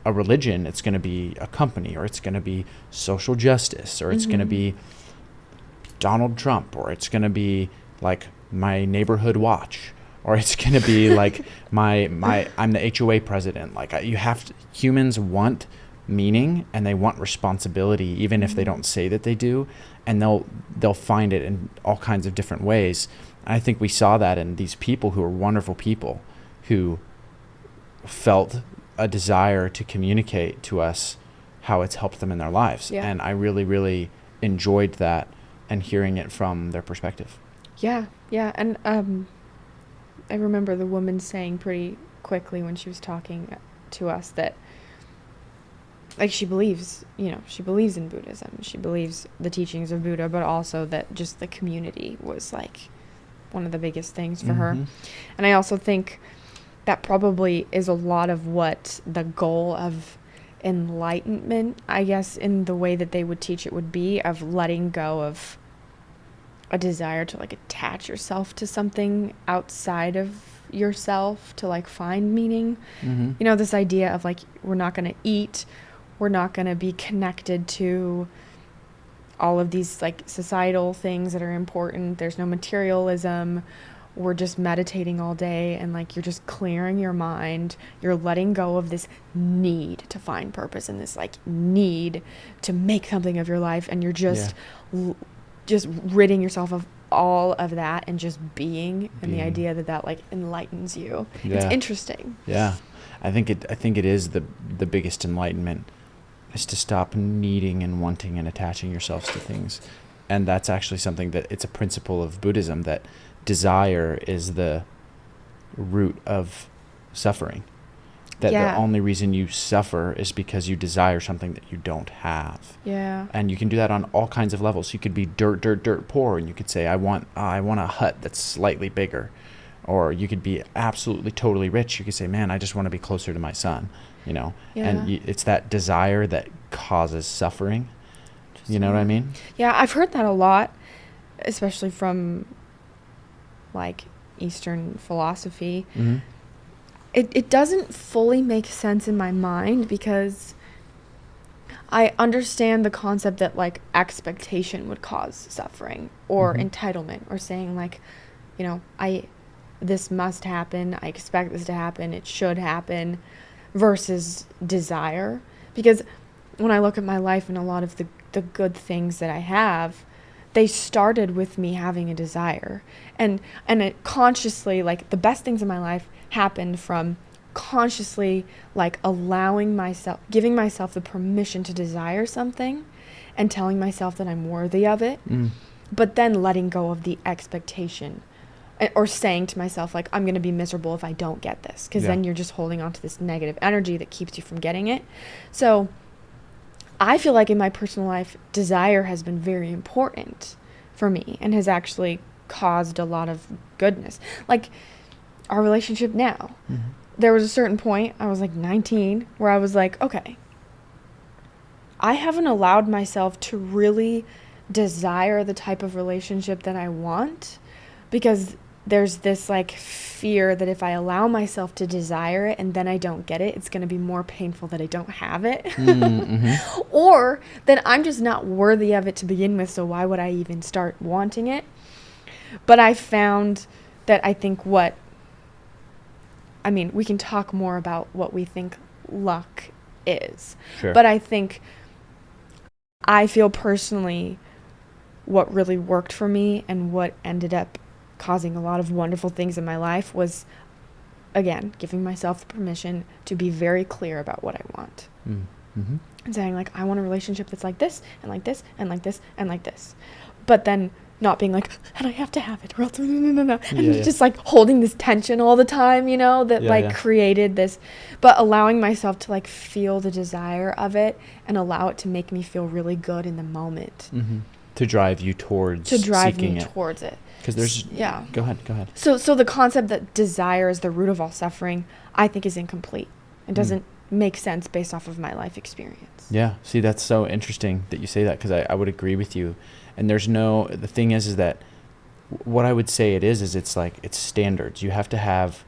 a religion, it's going to be a company, or it's going to be social justice, or it's going to be Donald Trump, or it's going to be like my neighborhood watch, or it's going to be like I'm the HOA president. Like humans want meaning and they want responsibility, even if they don't say that they do, and they'll find it in all kinds of different ways. And I think we saw that in these people who are wonderful people who felt a desire to communicate to us how it's helped them in their lives. Yeah. And I really, really enjoyed that and hearing it from their perspective. Yeah. And I remember the woman saying pretty quickly when she was talking to us that like she believes in Buddhism. She believes the teachings of Buddha, but also that just the community was like one of the biggest things for her. And I also think that probably is a lot of what the goal of enlightenment, I guess, in the way that they would teach it would be, of letting go of a desire to like attach yourself to something outside of yourself to like find meaning. You know, this idea of like, we're not going to eat, we're not going to be connected to all of these like societal things that are important. There's no materialism. We're just meditating all day, and like, you're just clearing your mind. You're letting go of this need to find purpose and this like need to make something of your life, and you're just just ridding yourself of all of that and just being. And the idea that that like enlightens you. It's interesting. I think it is the biggest enlightenment, is to stop needing and wanting and attaching yourselves to things. And that's actually something that it's a principle of Buddhism, that desire is the root of suffering. That the only reason you suffer is because you desire something that you don't have. And you can do that on all kinds of levels. You could be dirt poor, and you could say, I want a hut that's slightly bigger. Or you could be absolutely totally rich. You could say, man, I just want to be closer to my son, you know. And it's that desire that causes suffering. You know what I mean? Yeah, I've heard that a lot, especially from like Eastern philosophy. It doesn't fully make sense in my mind, because I understand the concept that like expectation would cause suffering, or entitlement, or saying like, you know, this must happen, I expect this to happen, it should happen, versus desire. Because when I look at my life and a lot of the good things that I have, they started with me having a desire. And it consciously, like, the best things in my life happened from consciously, like, giving myself the permission to desire something and telling myself that I'm worthy of it, but then letting go of the expectation, or saying to myself, like, I'm going to be miserable if I don't get this, because then you're just holding on to this negative energy that keeps you from getting it. So I feel like in my personal life, desire has been very important for me and has actually caused a lot of goodness. Like our relationship now, there was a certain point, I was like 19, where I was like, okay, I haven't allowed myself to really desire the type of relationship that I want, because there's this like fear that if I allow myself to desire it and then I don't get it, it's going to be more painful that I don't have it. Or that I'm just not worthy of it to begin with, so why would I even start wanting it? But I found that I think we can talk more about what we think luck is. Sure. But I feel personally what really worked for me and what ended up causing a lot of wonderful things in my life was, again, giving myself the permission to be very clear about what I want. And saying, like, I want a relationship that's like this, and like this, and like this, and like this. But then not being like, and I have to have it, or else, no. And just like holding this tension all the time, you know, that created this, but allowing myself to like feel the desire of it and allow it to make me feel really good in the moment. To drive you towards seeking it. Towards it. Because there's... Go ahead. So the concept that desire is the root of all suffering, I think, is incomplete. It doesn't make sense based off of my life experience. Yeah. See, that's so interesting that you say that, because I would agree with you. And the thing is that what I would say it is it's like, it's standards. You have to have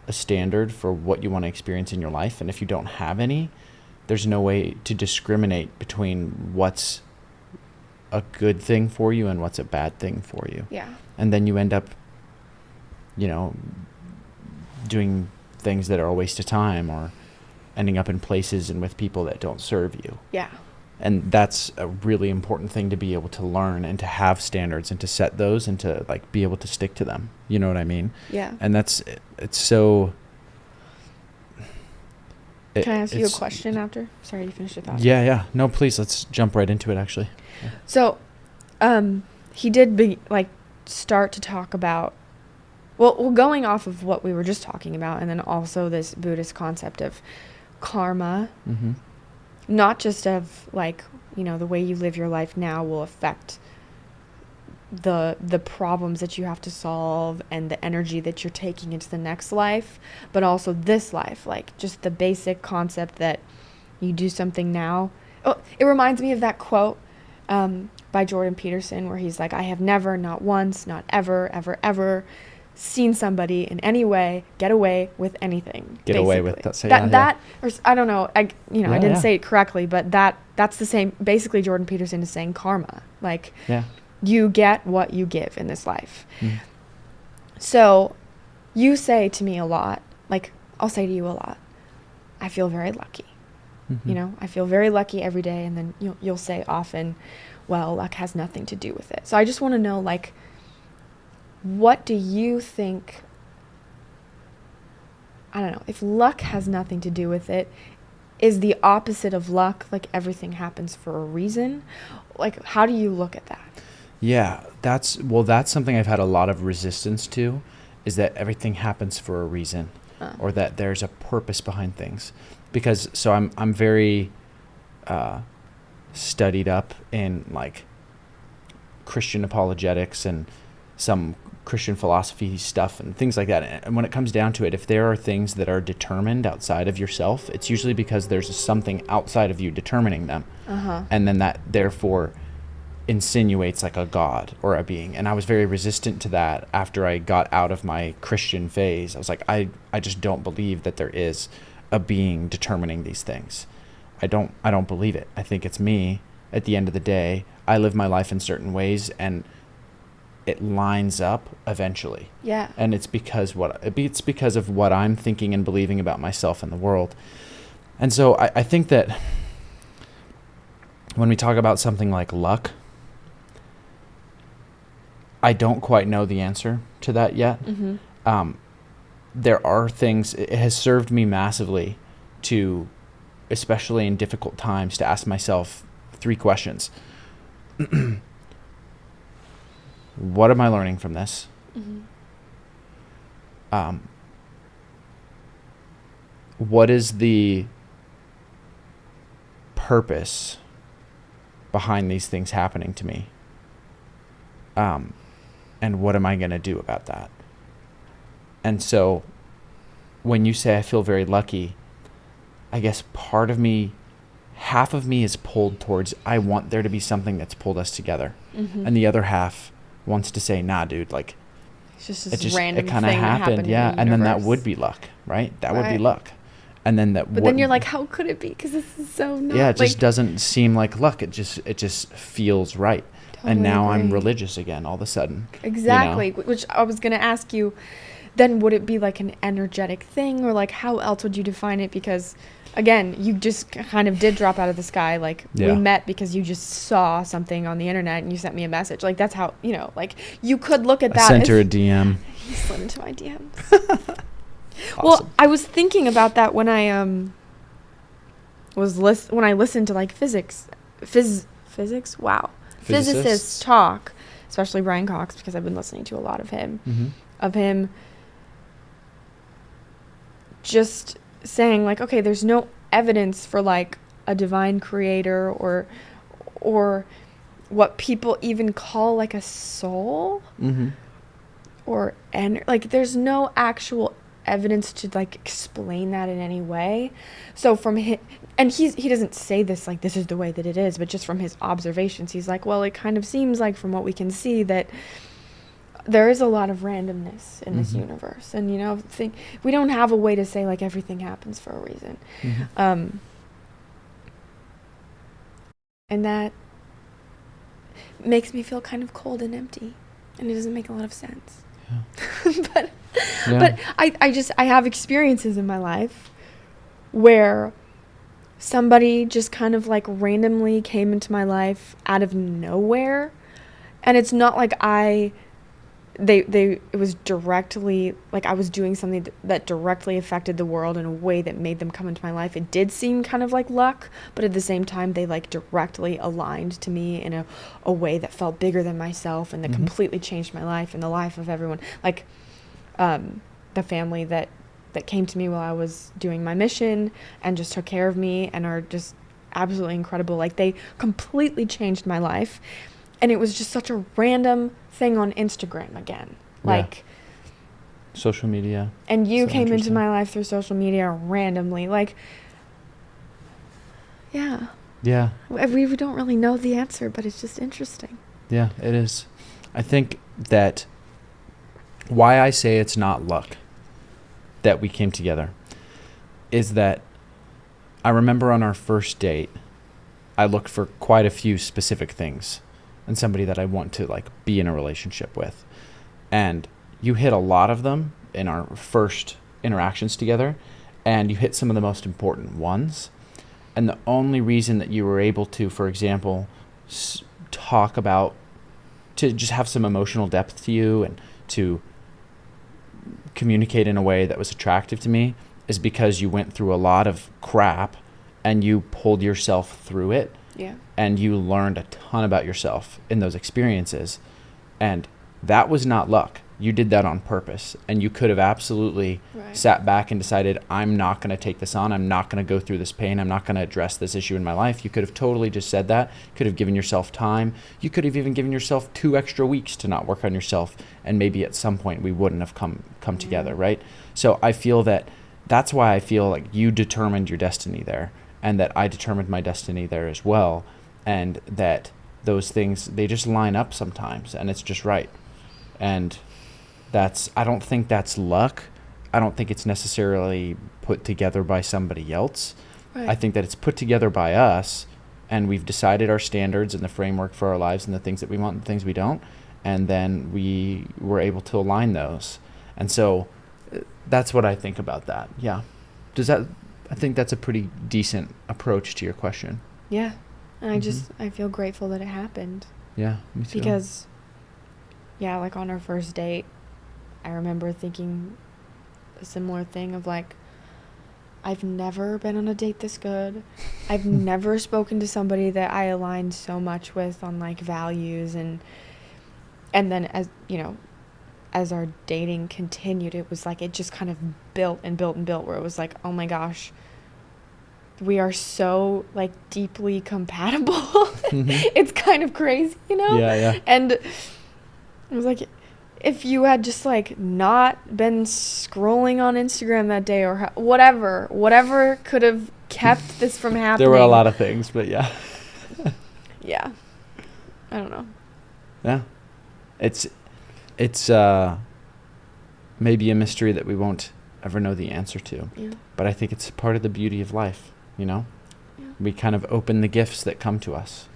a standard for what you want to experience in your life. And if you don't have any, there's no way to discriminate between what's a good thing for you and what's a bad thing for you. Yeah. And then you end up, doing things that are a waste of time, or ending up in places and with people that don't serve you. Yeah. And that's a really important thing, to be able to learn and to have standards and to set those and to like be able to stick to them. You know what I mean? Yeah. And it's so... Can I ask you a question after? Sorry, you finished your thought. Yeah. No, please, let's jump right into it, actually. Yeah. So, he did start to talk about, well, going off of what we were just talking about, and then also this Buddhist concept of karma, not just of like, the way you live your life now will affect the problems that you have to solve and the energy that you're taking into the next life, but also this life, like just the basic concept that you do something now. Oh, it reminds me of that quote by Jordan Peterson where he's like, I have never, not once, not ever, ever, ever seen somebody in any way get away with anything. Get away with that. So or I don't know. I Yeah, didn't yeah. say it correctly, but that's the same. Basically, Jordan Peterson is saying karma. Like, Yeah. you get what you give in this life. Mm. So you say to me a lot, like I'll say to you a lot, I feel very lucky. Mhm. You know, I feel very lucky every day. And then you'll say often, well, luck has nothing to do with it. So I just want to know, like, what do you think? I don't know. If luck has nothing to do with it, is the opposite of luck like everything happens for a reason? Like, how do you look at that? Yeah, that's something I've had a lot of resistance to, is that everything happens for a reason, or that there's a purpose behind things. Because so I'm very studied up in like Christian apologetics and some Christian philosophy stuff and things like that. And when it comes down to it, if there are things that are determined outside of yourself, it's usually because there's something outside of you determining them. And then that therefore insinuates like a God or a being. And I was very resistant to that after I got out of my Christian phase. I was like, I just don't believe that there is a being determining these things. I don't believe it. I think it's me at the end of the day. I live my life in certain ways and it lines up eventually. Yeah. And it's because of what I'm thinking and believing about myself and the world. And so I think that when we talk about something like luck, I don't quite know the answer to that yet. There are things, it has served me massively to, especially in difficult times, to ask myself 3 questions. What am I learning from this? What is the purpose behind these things happening to me? And what am I going to do about that? And so when you say I feel very lucky, I guess part of me, half of me is pulled towards, I want there to be something that's pulled us together. And the other half wants to say, nah, dude, like, it's just this random it kind of thing that happened yeah. in the And then that universe. would be luck, right? That would be Right. luck. And then But then you're like, how could it be? Because this is so not. yeah, it like, just doesn't seem like luck. It just feels right. Totally And now I'm agree. religious again all of a sudden. Exactly. Which I was going to ask you, then would it be like an energetic thing, or like how else would you define it? Because again, you just kind of did drop out of the sky. Like Yeah. we met because you just saw something on the internet and you sent me a message. Like that's how, like you could look at that. I sent her a as, DM. he slid into my DMs. Awesome. Well, I was thinking about that when I when I listened to like physics. Wow. Physicists talk, especially Brian Cox, because I've been listening to a lot of him. Of him just saying like, okay, there's no evidence for like a divine creator or what people even call like a soul or like there's no actual evidence to like explain that in any way. So from him, and he doesn't say this like this is the way that it is, but just from his observations, he's like, well, it kind of seems like from what we can see that there is a lot of randomness in this universe, and we don't have a way to say like everything happens for a reason. And that makes me feel kind of cold and empty, and it doesn't make a lot of sense. but I have experiences in my life where somebody just kind of like randomly came into my life out of nowhere, and it's not like it was directly like I was doing something that directly affected the world in a way that made them come into my life. It did seem kind of like luck, but at the same time they like directly aligned to me in a way that felt bigger than myself, and that completely changed my life and the life of everyone. Like the family that came to me while I was doing my mission and just took care of me and are just absolutely incredible. Like they completely changed my life. And it was just such a random thing on Instagram again. Yeah. Like, social media. and you So came into interesting. my life through social media randomly. Like, yeah. Yeah. We don't really know the answer, but it's just interesting. Yeah, it is. I think that why I say it's not luck that we came together is that I remember on our first date, I looked for quite a few specific things in somebody that I want to like be in a relationship with. And you hit a lot of them in our first interactions together, and you hit some of the most important ones. And the only reason that you were able to, for example, talk about, to just have some emotional depth to you and to communicate in a way that was attractive to me is because you went through a lot of crap and you pulled yourself through it. Yeah. And you learned a ton about yourself in those experiences. And that was not luck. You did that on purpose. And you could have absolutely sat back and decided, I'm not going to take this on. I'm not going to go through this pain. I'm not going to address this issue in my life. You could have totally just said that. Could have given yourself time. You could have even given yourself 2 extra weeks to not work on yourself. And maybe at some point we wouldn't have come together, right? So I feel that's why I feel like you determined your destiny there, and that I determined my destiny there as well. And that those things, they just line up sometimes, and it's just right. And I don't think that's luck. I don't think it's necessarily put together by somebody else. Right. I think that it's put together by us, and we've decided our standards and the framework for our lives and the things that we want and the things we don't. And then we were able to align those. And so that's what I think about that. Yeah. I think that's a pretty decent approach to your question. Yeah. And I feel grateful that it happened. Yeah, me too. Because, yeah, like on our first date, I remember thinking a similar thing of like, I've never been on a date this good. I've never spoken to somebody that I aligned so much with on like values, and then as, you know, as our dating continued, it was like it just kind of built and built and built, where it was like, oh my gosh, we are so like deeply compatible. Mm-hmm. It's kind of crazy, you know? Yeah. And it was like, if you had just like not been scrolling on Instagram that day, or whatever could have kept this from happening. There were a lot of things, but yeah. Yeah. I don't know. Yeah. It's maybe a mystery that we won't ever know the answer to. Yeah. But I think it's part of the beauty of life, you know? Yeah. We kind of open the gifts that come to us.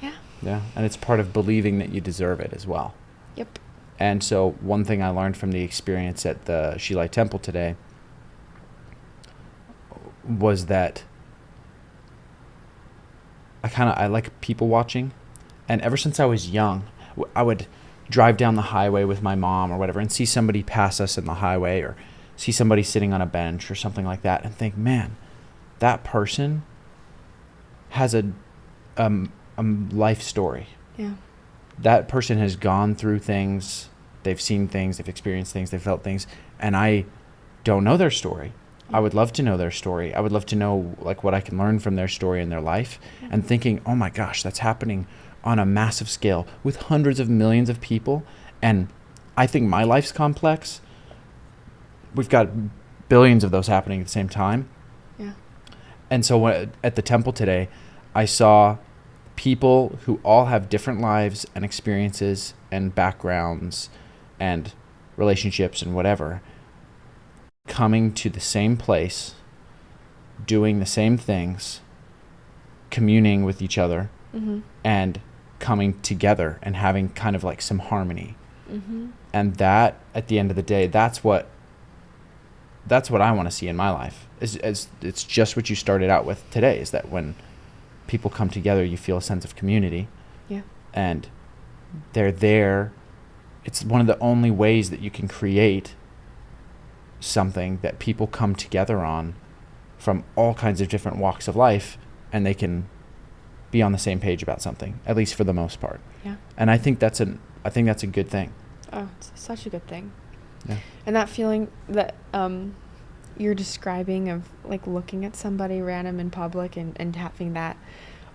Yeah. Yeah. And it's part of believing that you deserve it as well. Yep. And so one thing I learned from the experience at the Hsi Lai temple today was that I like people watching. And ever since I was young, I would drive down the highway with my mom or whatever and see somebody pass us in the highway, or see somebody sitting on a bench or something like that, and think, man, that person has a life story. Yeah. That person has gone through things, they've seen things, they've experienced things, they've felt things, and I don't know their story. I would love to know their story. I would love to know like what I can learn from their story and their life. Mm-hmm. And thinking, oh my gosh, that's happening on a massive scale with hundreds of millions of people. And I think my life's complex. We've got billions of those happening at the same time. Yeah. And so at the temple today, I saw people who all have different lives and experiences and backgrounds and relationships and whatever, coming to the same place, doing the same things, communing with each other, mm-hmm. and coming together and having kind of like some harmony. Mm-hmm. And that, at the end of the day, that's what I want to see in my life. It's just what you started out with today, is that when people come together, you feel a sense of community. Yeah. And they're there. It's one of the only ways that you can create something that people come together on from all kinds of different walks of life, and they can be on the same page about something, at least for the most part. Yeah. And I think that's a good thing. Oh, it's such a good thing. Yeah. And that feeling that you're describing of like looking at somebody random in public and having that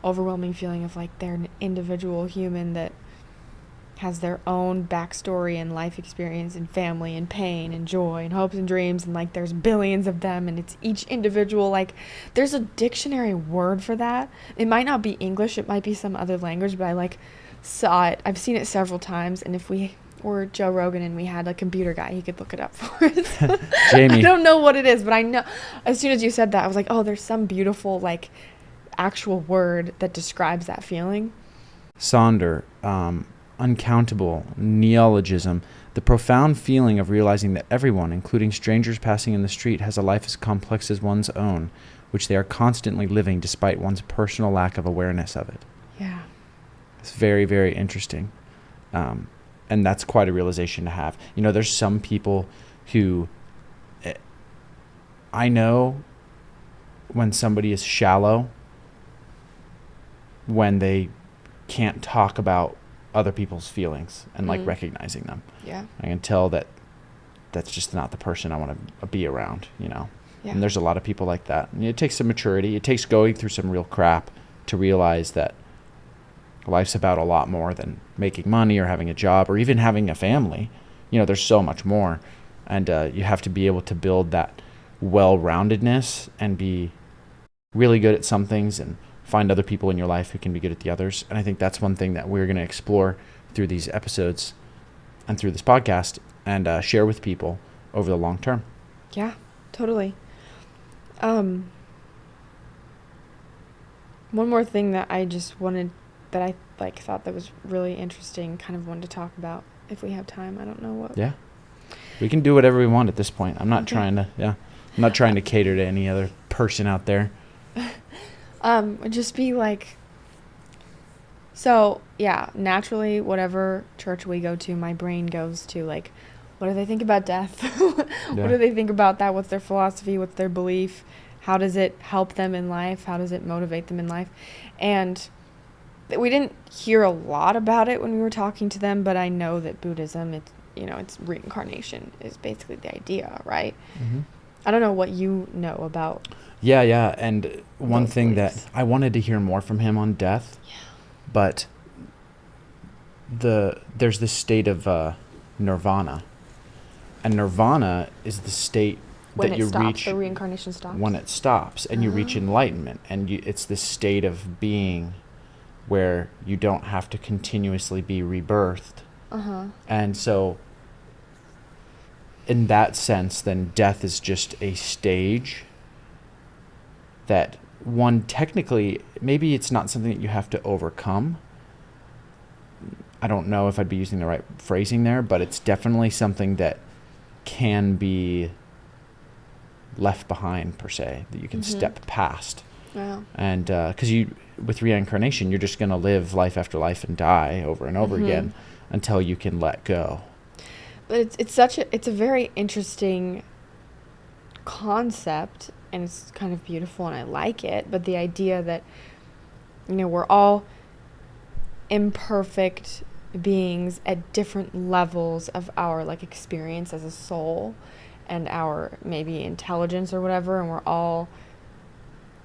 overwhelming feeling of like they're an individual human that has their own backstory and life experience and family and pain and joy and hopes and dreams, and like there's billions of them, and it's each individual. Like there's a dictionary word for that. It might not be English, it might be some other language, but I like saw it. I've seen it several times, and if we were Joe Rogan and we had a computer guy, he could look it up for us. Jamie. I don't know what it is, but I know as soon as you said that, I was like, oh, there's some beautiful like actual word that describes that feeling. Sonder, uncountable, neologism, the profound feeling of realizing that everyone, including strangers passing in the street, has a life as complex as one's own, which they are constantly living despite one's personal lack of awareness of it. Yeah. It's very, very interesting. And that's quite a realization to have. You know, there's some people who, I know when somebody is shallow, when they can't talk about other people's feelings and like recognizing them. Yeah. I can tell that that's just not the person I want to be around, you know. Yeah. And there's a lot of people like that. And it takes some maturity. It takes going through some real crap to realize that life's about a lot more than making money or having a job or even having a family. You know, there's so much more. And you have to be able to build that well-roundedness and be really good at some things and find other people in your life who can be good at the others. And I think that's one thing that we're going to explore through these episodes and through this podcast and share with people over the long term. Yeah, totally. One more thing that I just wanted, that I like thought that was really interesting, kind of wanted to talk about if we have time. I don't know what. Yeah. We can do whatever we want at this point. I'm not trying to cater to any other person out there. Just be like, so yeah, naturally, whatever church we go to, my brain goes to like, what do they think about death? What do they think about that? What's their philosophy? What's their belief? How does it help them in life? How does it motivate them in life? And we didn't hear a lot about it when we were talking to them, but I know that Buddhism, it's reincarnation is basically the idea, right? Mm-hmm. I don't know what you know about. Yeah. And one thing beliefs. that I wanted to hear more from him on death, but there's this state of nirvana, and nirvana is the state when that you stops, reach the reincarnation stops. When it stops, and you reach enlightenment, and it's this state of being where you don't have to continuously be rebirthed. And so in that sense, then death is just a stage that one technically, maybe it's not something that you have to overcome. I don't know if I'd be using the right phrasing there, but it's definitely something that can be left behind, per se, that you can step past. Wow. And because with reincarnation, you're just going to live life after life and die over and over again until you can let go. But it's a very interesting concept, and it's kind of beautiful, and I like it. But the idea that, we're all imperfect beings at different levels of our like experience as a soul and our maybe intelligence or whatever, and we're all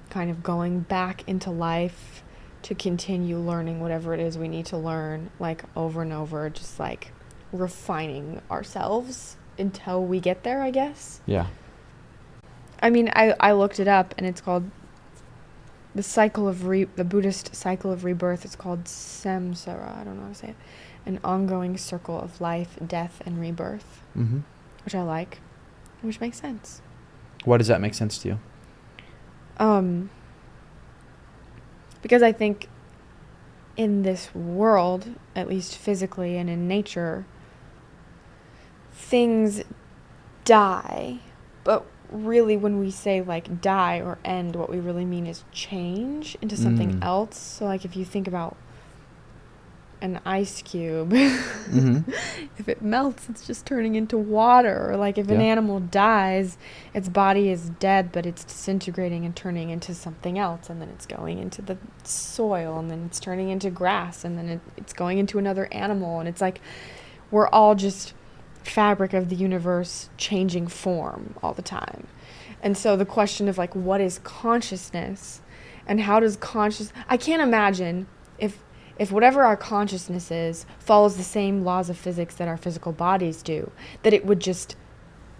kind of going back into life to continue learning whatever it is we need to learn, like over and over, just like refining ourselves until we get there, I guess. Yeah. I mean, I looked it up, and it's called the Buddhist cycle of rebirth. It's called samsara. I don't know how to say it. An ongoing circle of life, death, and rebirth, which I like, which makes sense. Why does that make sense to you? Because I think in this world, at least physically and in nature, things die, but really when we say like die or end, what we really mean is change into something else. So like if you think about an ice cube, if it melts, it's just turning into water. Or like if an animal dies, its body is dead, but it's disintegrating and turning into something else, and then it's going into the soil, and then it's turning into grass, and then it's going into another animal. And it's like we're all just fabric of the universe changing form all the time. And so the question of like what is consciousness And how does I can't imagine if whatever our consciousness is follows the same laws of physics that our physical bodies do, that it would just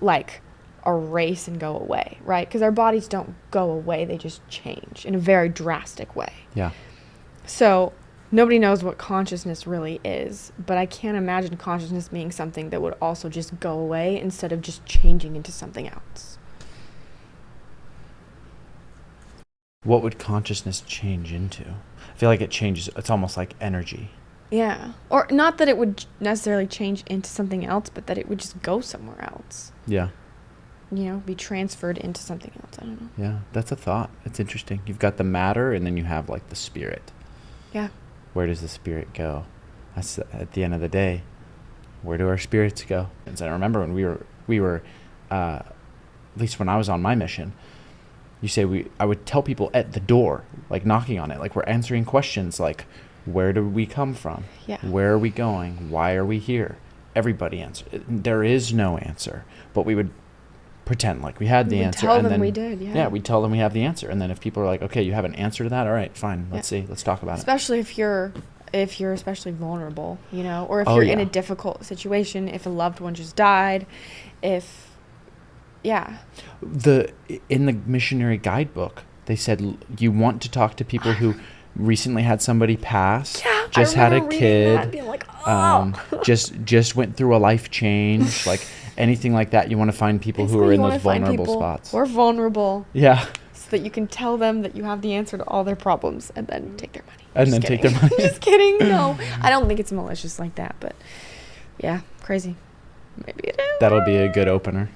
like erase and go away, right? Because our bodies don't go away, they just change in a very drastic way. Yeah. So nobody knows what consciousness really is, but I can't imagine consciousness being something that would also just go away instead of just changing into something else. What would consciousness change into? I feel like it changes. It's almost like energy. Yeah. Or not that it would necessarily change into something else, but that it would just go somewhere else. Yeah. You know, be transferred into something else. I don't know. Yeah, that's a thought. It's interesting. You've got the matter, and then you have like the spirit. Yeah. Where does the spirit go? That's at the end of the day. Where do our spirits go? And I remember when we were, at least when I was on my mission, I would tell people at the door, like knocking on it, like we're answering questions like, where do we come from? Yeah. Where are we going? Why are we here? Everybody answers. There is no answer, but we would pretend like we had the answer. Tell them we did, yeah. Yeah, we'd tell them we have the answer. And then if people are like, okay, you have an answer to that? All right, fine. Let's see. Let's talk about Especially if you're especially vulnerable, you know, or if you're in a difficult situation, if a loved one just died, In the missionary guidebook, they said you want to talk to people who recently had somebody pass, just had a kid, that, being like, oh. just went through a life change, like anything like that. You want to find people who are in those vulnerable spots. Or vulnerable. Yeah. So that you can tell them that you have the answer to all their problems and then take their money. Take their money. Just kidding. No, I don't think it's malicious like that, but yeah, crazy. Maybe it is. That'll be a good opener.